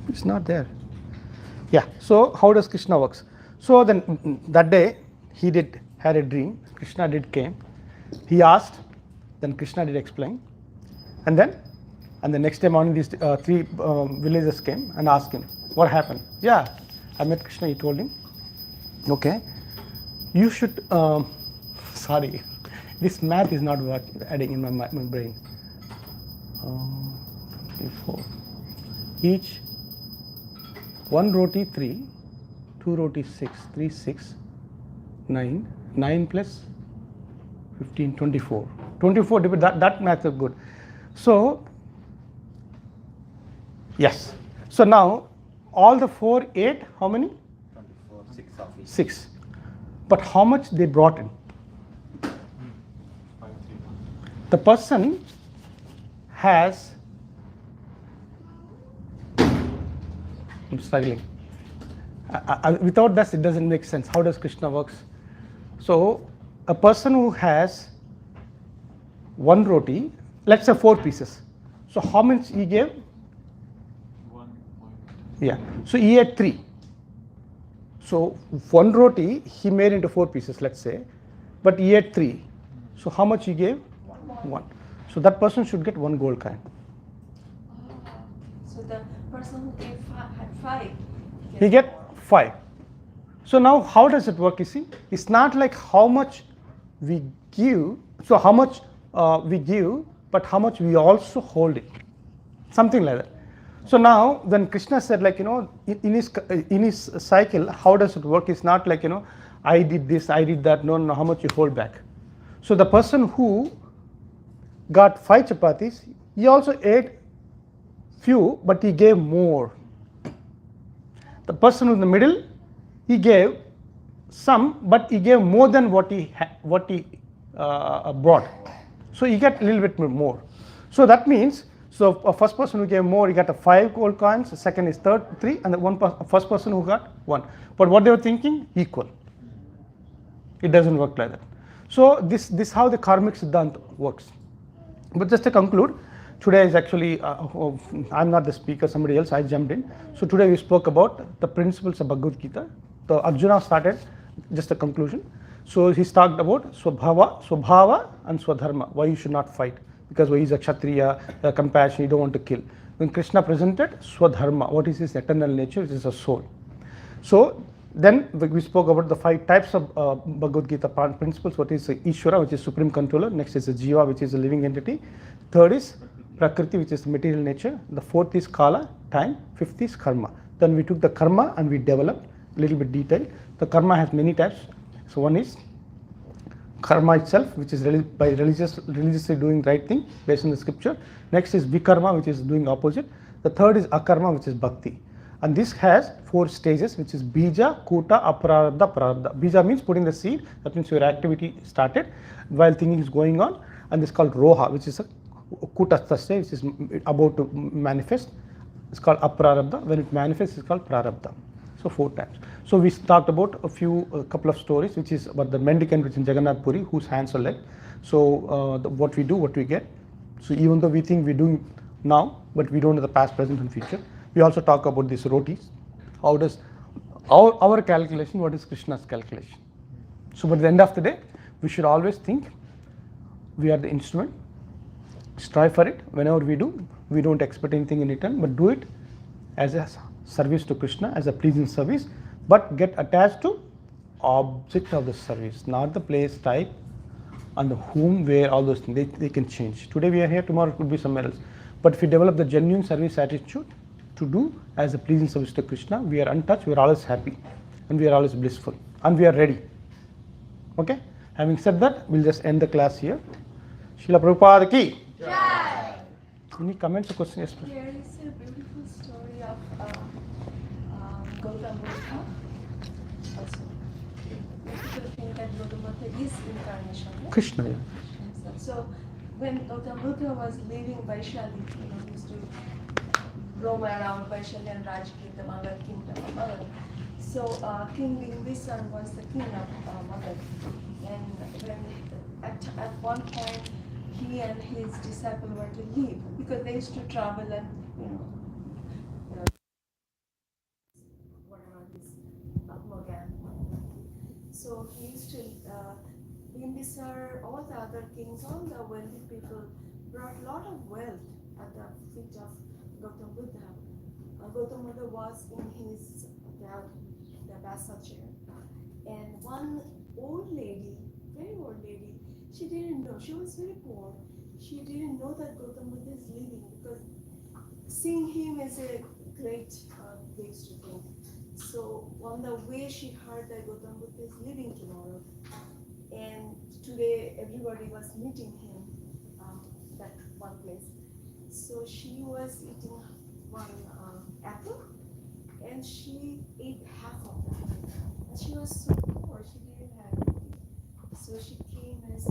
It's not there. Yeah, so how does Krishna works? So then that day he had a dream. Krishna came. He asked, then Krishna did explain. And the next day morning, these 3 villagers came and asked him, what happened? Yeah, I met Krishna, he told him. Okay, you should, sorry, this math is not adding in my brain. 4. Each, 1 roti 3, 2 roti 6, 3, 6, 9, 9 plus 15, 24. 24, that math is good. So, yes. So now, all the 4 ate, how many? 24, 6 of each. 6. But how much they brought in? the person has, I'm struggling. Without this, it doesn't make sense. How does Krishna works? So, a person who has one roti, let's say 4 pieces. So, how much he gave? 1 point. Yeah. So, he had 3. So, one roti he made into 4 pieces, let's say, but he had 3. So, how much he gave? 1. So, that person should get 1 gold coin. So the person who gave had 5. He get 5. So now how does it work? You see, it's not like how much we give, so how much we give, but how much we also hold it, something like that. So now when Krishna said, like, in his cycle, how does it work? It's not like, I did this, I did that. No, how much you hold back. So the person who got 5 chapatis, he also ate few, but he gave more. The person in the middle, he gave some, but he gave more than what he brought. So he got a little bit more. So that means, so a first person who gave more, he got a 5 gold coins. The second is 3, and the first person who got 1. But what they were thinking, equal. It doesn't work like that. So this how the karmic siddhanta works. But just to conclude, today is actually, I'm not the speaker, somebody else, I jumped in. So today we spoke about the principles of Bhagavad-Gita. The Arjuna started, just a conclusion. So he talked about Swabhava and Swadharma, why you should not fight. Because he is a Kshatriya, compassion, you don't want to kill. Then Krishna presented Swadharma, what is his eternal nature, which is a soul. So then we spoke about the 5 types of Bhagavad-Gita principles. What is Ishvara, which is supreme controller. Next is the Jiva, which is a living entity. Third is Prakriti, which is the material nature. The 4th is Kala, time. 5th is Karma. Then we took the Karma and we developed a little bit detail. The Karma has many types. So one is Karma itself, which is by religiously doing right thing based on the scripture. Next is Vikarma, which is doing opposite. The third is Akarma, which is Bhakti. And this has 4 stages, which is Bija, Kuta, Aprarabdha, Prarabdha. Bija means putting the seed. That means your activity started while thinking is going on. And this is called Roha, which is a Kuta stage, which is about to manifest. It's called Aprarabdha. When it manifests, it's called Prarabdha. So 4 times. So we talked about a couple of stories, which is about the mendicant, which is in Jagannath Puri, whose hands are left. So what we do, what we get. So even though we think we're doing now, but we don't know the past, present, and future. We also talk about these rotis. How does our calculation, what is Krishna's calculation? So by the end of the day, we should always think we are the instrument. Strive for it. Whenever we do, we don't expect anything in return, but do it as a service to Krishna, as a pleasing service, but get attached to object of the service, not the place, type, and the whom, where, all those things. They can change. Today we are here, tomorrow it could be somewhere else. But if we develop the genuine service attitude to do as a pleasing service to Krishna, we are untouched, we are always happy, and we are always blissful, and we are ready. Okay? Having said that, we'll just end the class here. Srila Prabhupada ki. Jai. Any comments or questions? Yes, please. There is a beautiful story of Gautam Buddha. Also, people think that Gautam Buddha is incarnation. Right? Krishna. Yeah. So when Gautam Buddha was leaving Vaishali, he used to roam around Vaishali and Rajgir, the Mother kingdom of Mother. So King Bimbisar was the king of Mother. And when at one point he and his disciple were to leave, because they used to travel and whatever this Mogan. So he used to Bimbisar, all the other kings, all the wealthy people brought a lot of wealth at the feet of Gautam Buddha. Gautam Buddha was in his the Vasa chair, and one old lady, very old lady, she didn't know, she was very poor, she didn't know that Gautam Buddha is leaving, because seeing him is a great things to do. So on the way she heard that Gautam Buddha is leaving tomorrow, and today everybody was meeting him that one place. So she was eating one apple, and she ate half of that. And she was so poor, she didn't have anything. So she came and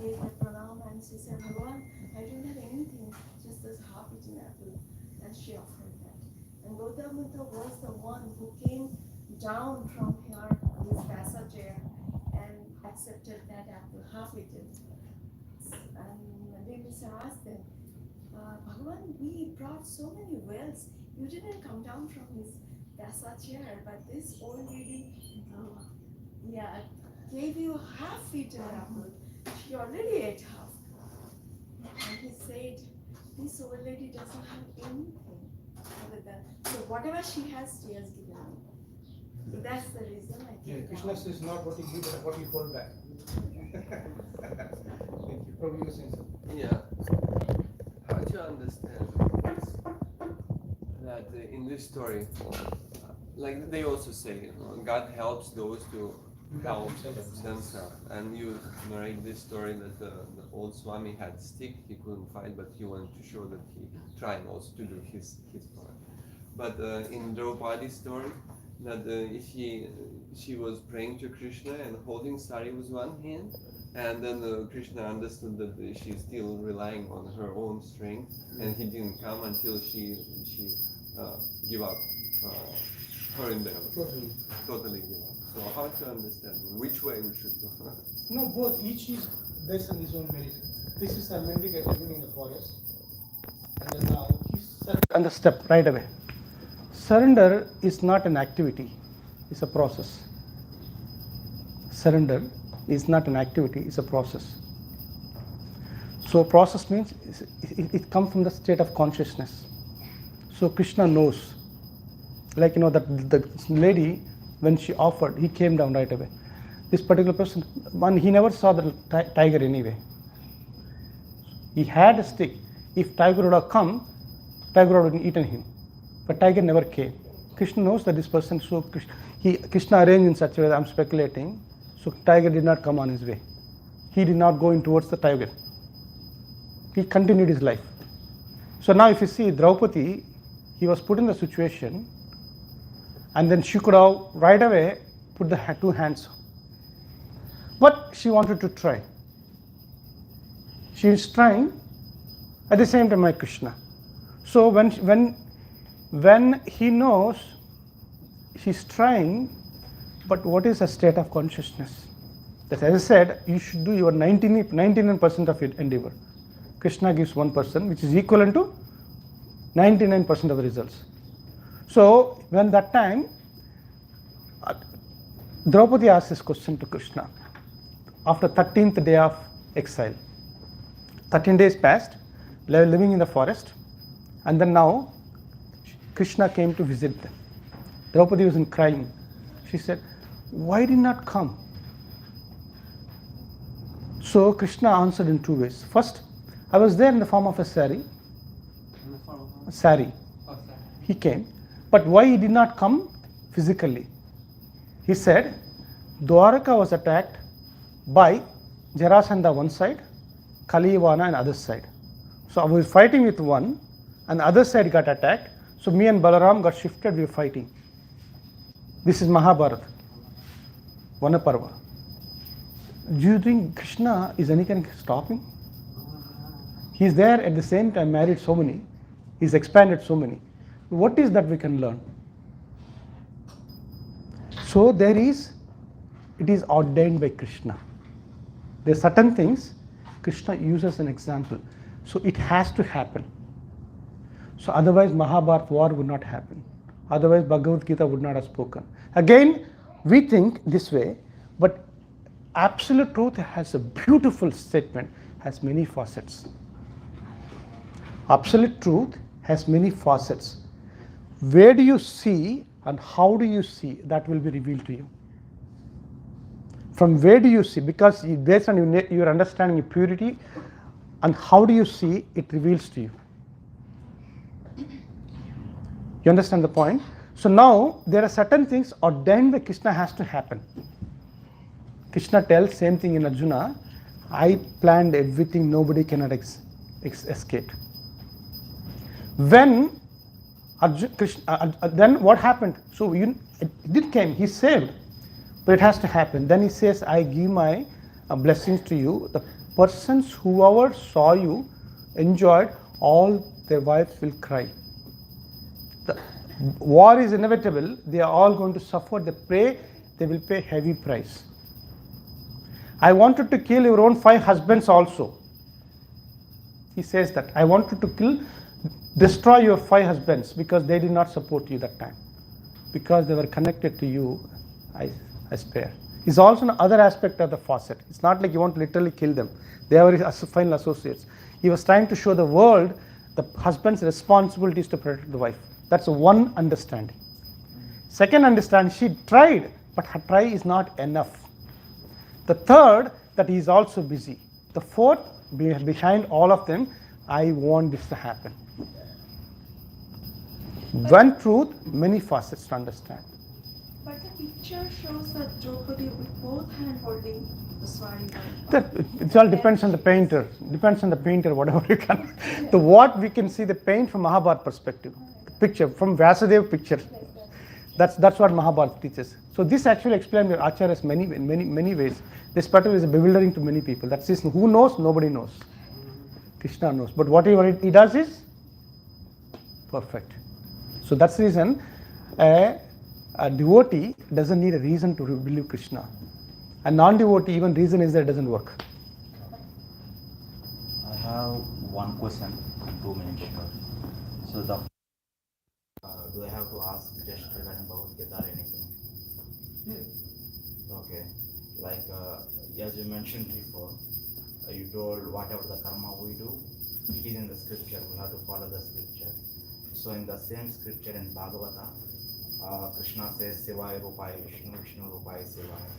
gave her pranam and she said, Bhagavan, I don't have anything, just this half-eaten apple. And she offered that. And Gautama Buddha was the one who came down from here, his passager, and accepted that apple, half-eaten. And Naveen asked them, Bhagavan, we brought so many wells. You didn't come down from his passager, but this old lady, gave you half-eaten apple. She already ate half. And he said, this old lady doesn't have anything other than, so whatever she has given me. So that's the reason I think. Krishna says not what you give, but what you hold back. Thank you. Prabhu, you were saying something. Yeah. How to understand that in this story, like they also say, God helps those to help themselves. And you narrate this story that the old Swami had stick, he couldn't fight, but he wanted to show that he tried also to do his part. But in Draupadi's story, that she was praying to Krishna and holding sari with one hand, and then Krishna understood that she's still relying on her own strength, and he didn't come until she give up her endeavor. Totally give up. So how to understand which way we should go? No, both. Each is based on his own merit. This is a mendicant living in the forest, and then now he's on the step right away. Surrender is not an activity; it's a process. Surrender is not an activity; it's a process. So process means it comes from the state of consciousness. So Krishna knows, like that the lady, when she offered, he came down right away. This particular person, he never saw the tiger anyway. He had a stick. If tiger would have come, tiger would have eaten him. But tiger never came. Krishna knows that this person, so Krishna arranged in such a way that I'm speculating, so tiger did not come on his way. He did not go in towards the tiger. He continued his life. So now if you see Draupadi, he was put in the situation, and then she could have right away put the two hands. But she wanted to try. She is trying at the same time like Krishna. So when he knows she's trying, but what is a state of consciousness? That, as I said, you should do your 99% of your endeavor. Krishna gives 1%, which is equivalent to 99% of the results. So when that time, Draupadi asked this question to Krishna after 13th day of exile. 13 days passed, living in the forest, and then now Krishna came to visit them. Draupadi was crying. She said, why did not come? So Krishna answered in two ways. First, I was there in the form of a sari. He came. But why he did not come physically? He said, Dwaraka was attacked by Jarasandha one side, Kaliyavana on other side. So I was fighting with one, and the other side got attacked. So me and Balaram got shifted, we were fighting. This is Mahabharata, Vanaparva. Do you think Krishna is any kind of stopping? He's there at the same time, married so many, he's expanded so many. What is that we can learn? So it is ordained by Krishna. There are certain things Krishna uses an example. So it has to happen. So otherwise Mahabharata war would not happen. Otherwise Bhagavad-Gita would not have spoken. Again, we think this way, but absolute truth has a beautiful statement, has many facets. Absolute truth has many facets. Where do you see and how do you see, that will be revealed to you. From where do you see? Because based on your understanding of purity and how do you see, it reveals to you. You understand the point? So now there are certain things ordained by Krishna has to happen. Krishna tells same thing in Arjuna, I planned everything, nobody cannot escape. When then what happened? So it did came, he saved, but it has to happen. Then he says, I give my blessings to you, the persons whoever saw you enjoyed, all their wives will cry. The war is inevitable. They are all going to suffer. They will pay heavy price. I wanted to kill your own 5 husbands also. He says that I wanted to destroy your 5 husbands because they did not support you that time. Because they were connected to you, I spare. It's also another aspect of the faucet. It's not like you want to literally kill them. They are his final associates. He was trying to show the world the husband's responsibility is to protect the wife. That's one understanding. Second understanding, she tried, but her try is not enough. The third, that he is also busy. The fourth, behind all of them, I want this to happen. One truth, many facets to understand. But the picture shows that Draupadi with both hands holding the swari. It all depends on the painter. Depends on the painter, whatever you can. What we can see the paint from Mahabharata perspective. Picture from Vasudev picture. That's what Mahabharata teaches. So this actually explains the acharyas many ways. This pattern is bewildering to many people. That's this. Who knows? Nobody knows. Krishna knows. But whatever he does is perfect. So that's the reason a devotee doesn't need a reason to believe Krishna. A non-devotee, even reason is that it doesn't work. I have one question in 2 minutes. So do I have to ask just regarding Bhagavad-Gita or anything? Okay. Like as you mentioned before, you told whatever the karma we do, it is in the scripture. We have to follow the scripture. So in the same scripture in Bhagavata, Krishna says Sivaya Rupai Vishnu, Vishnu Rupai Sivaya.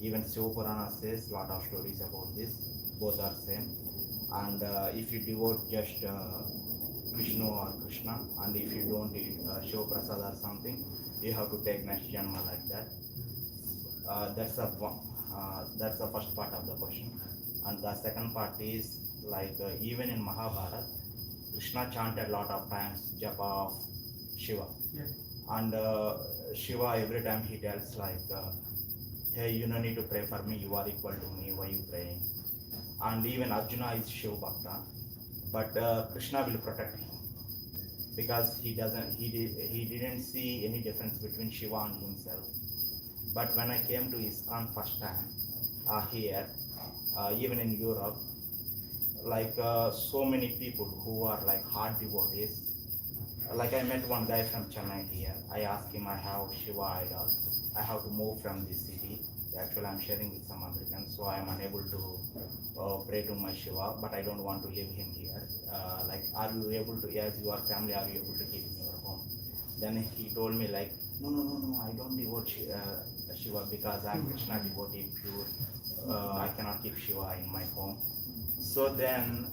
Even Shiva Purana says lot of stories about this. Both are same. And if you devote just Vishnu or Krishna, and if you don't eat Shiva Prasad or something, you have to take next janma like that. That's the first part of the question. And the second part is like even in Mahabharata, Krishna chanted a lot of times japa of Shiva. Yeah. And Shiva every time he tells like, hey, you don't need to pray for me, you are equal to me, why you praying? And even Arjuna is Shiva Bhakta, but Krishna will protect him because he didn't see any difference between Shiva and himself. But when I came to ISKCON first time here, even in Europe, like so many people who are like hard devotees. Like I met one guy from Chennai here. I asked him, I have Shiva idol. I have to move from this city. Actually, I'm sharing with some Americans, so I am unable to pray to my Shiva, but I don't want to leave him here. Like, are you able to, as your family, are you able to keep in your home? Then he told me like, no, I don't devote Shiva because I'm Krishna devotee, pure. I cannot keep Shiva in my home. So then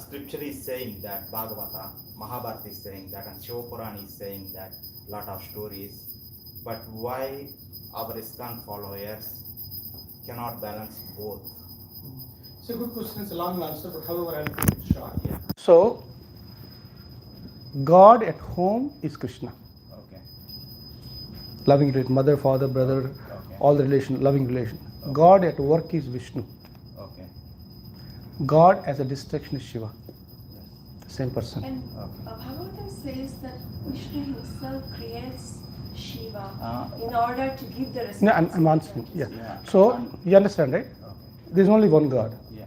scripture is saying that, Bhagavata, Mahabharata is saying that, and Shiva Purana is saying that, lot of stories. But why our ISKCON followers cannot balance both? It's a good question, it's a long answer, but however I'll keep it short. Yeah. So, God at home is Krishna. Okay. Loving relation, mother, father, brother, Okay. all the relation, loving relation. Okay. God at work is Vishnu. Okay. God as a distraction is Shiva. Same person. And Bhagavatam says that Vishnu himself creates Shiva in order to give the response. No, I'm answering. Yeah. Yeah. So you understand, right? Okay. There's only one God. Yeah.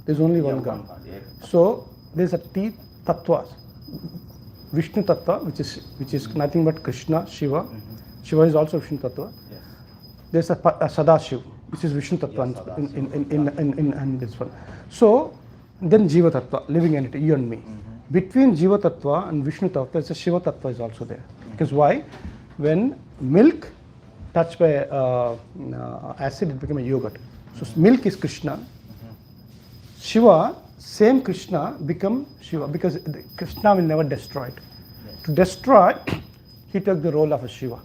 There's only Yeah, one God. Yeah. So there's a tattvas. Vishnu tattva, which is nothing but Krishna, Shiva. Mm-hmm. Shiva is also Vishnu tattva. Yes. There's a Sadashiv, which is Vishnu tattva in this one. So then Jiva tattva, living entity, you and me. Mm-hmm. Between Jiva tattva and Vishnu tattva, there's a Shiva tattva is also there. Because why? When milk touched by acid, it became a yogurt. So milk is Krishna. Shiva, same Krishna become Shiva because Krishna will never destroy it. Yes. To destroy, he took the role of a Shiva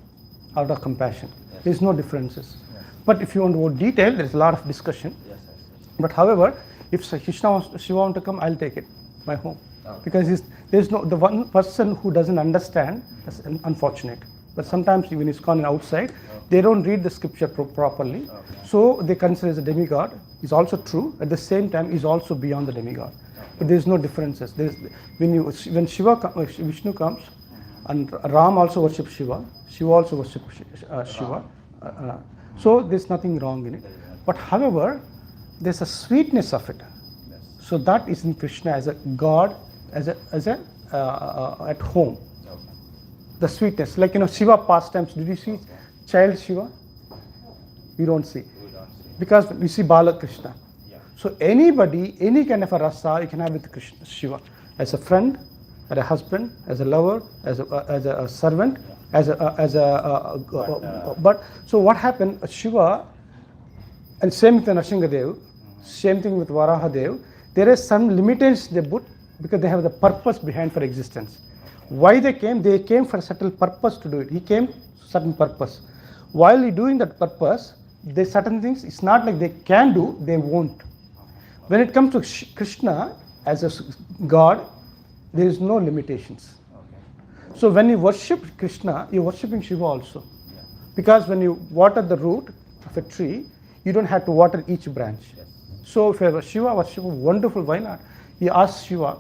out of compassion. Yes. There is no differences. Yes. But if you want more detail, there is a lot of discussion. Yes. But however, if Krishna wants, Shiva want to come, I'll take it, my home. Okay. Because there is no, the one person who doesn't understand, that's unfortunate. but sometimes even ISKCON outside, they don't read the scripture properly. So they consider as a demigod. Is also true. At the same time, is also beyond the demigod. But there is no differences. When Vishnu comes, and Ram also worships Shiva. Shiva also worships Shiva. So there's nothing wrong in it. But however, there's a sweetness of it. So that is in Krishna as a God, as a at home. The sweetness, like Shiva pastimes. Did you see child Shiva? You don't see. Because we see Bala Krishna. So anybody, any kind of a rasa you can have with Krishna, Shiva, as a friend, as a husband, as a lover, as a servant, but so what happened? Shiva, and same with Nrsimhadev, same thing with Varahadev. There is some limitations they put because they have the purpose behind for existence. Why they came? They came for a certain purpose to do it. He came certain purpose. While he doing that purpose, there's certain things. It's not like they can do, they won't. When it comes to Krishna as a God, there is no limitations. So when you worship Krishna, you're worshipping Shiva also. Because when you water the root of a tree, you don't have to water each branch. So if you have a Shiva worship, wonderful, why not? You ask Shiva,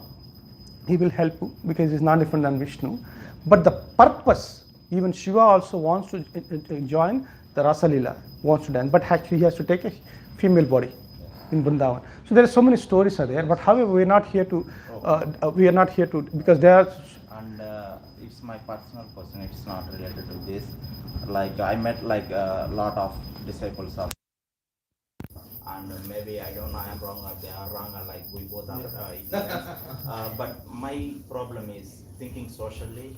he will help you because he's not different than Vishnu. But the purpose, even Shiva also wants to join the Rasa Lila, wants to dance, but actually he has to take a female body in Vrindavan. So there are so many stories are there, but however we are not here to because there are. And it's my personal question. It's not related to this. Like I met like a lot of disciples of, and maybe I don't know I'm wrong or they are wrong, or like we both are ignorant. But my problem is thinking socially.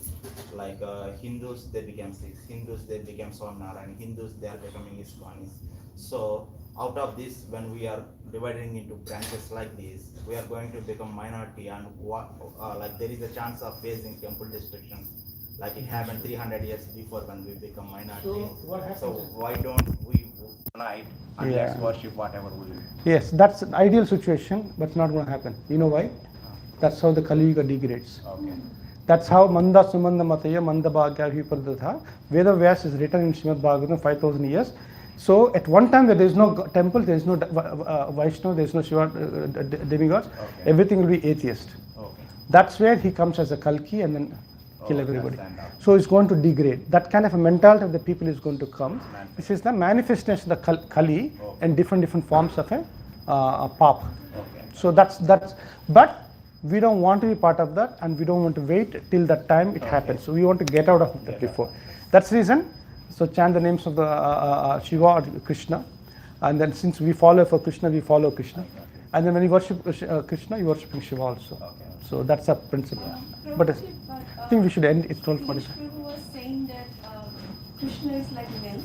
Like Hindus they became Sikhs, Hindus they became Swaminarayan, Hindus they are becoming ISKCONis. So out of this, when we are dividing into branches like this, we are going to become minority, and like there is a chance of facing temple destruction, like it happened 300 years before when we become minority. So why don't we unite and let's worship whatever we do? Yes, that's an ideal situation, but it's not going to happen. You know why? That's how the Kali Yuga degrades. That's how Manda Sumanda Mataya Manda Bhagya Viparadha Veda Vyas is written in Srimad Bhagavatam 5,000 years. So at one time there is no temple, there is no Vaishnava, there is no Shiva demigods, everything will be atheist. That's where he comes as a Kalki and then kill everybody. So it's going to degrade. That kind of a mentality of the people is going to come. This is the manifestation of the Kali and different forms of a pop. So that's but we don't want to be part of that, and we don't want to wait till that time it happens. So we want to get out of that before. That's the reason. So chant the names of the Shiva or Krishna, and then since we follow for Krishna, we follow Krishna, and then when you worship Krishna, you worship Shiva also. So that's a principle. But I think we should end. It's 12:45. Prabhu was saying that Krishna is like milk.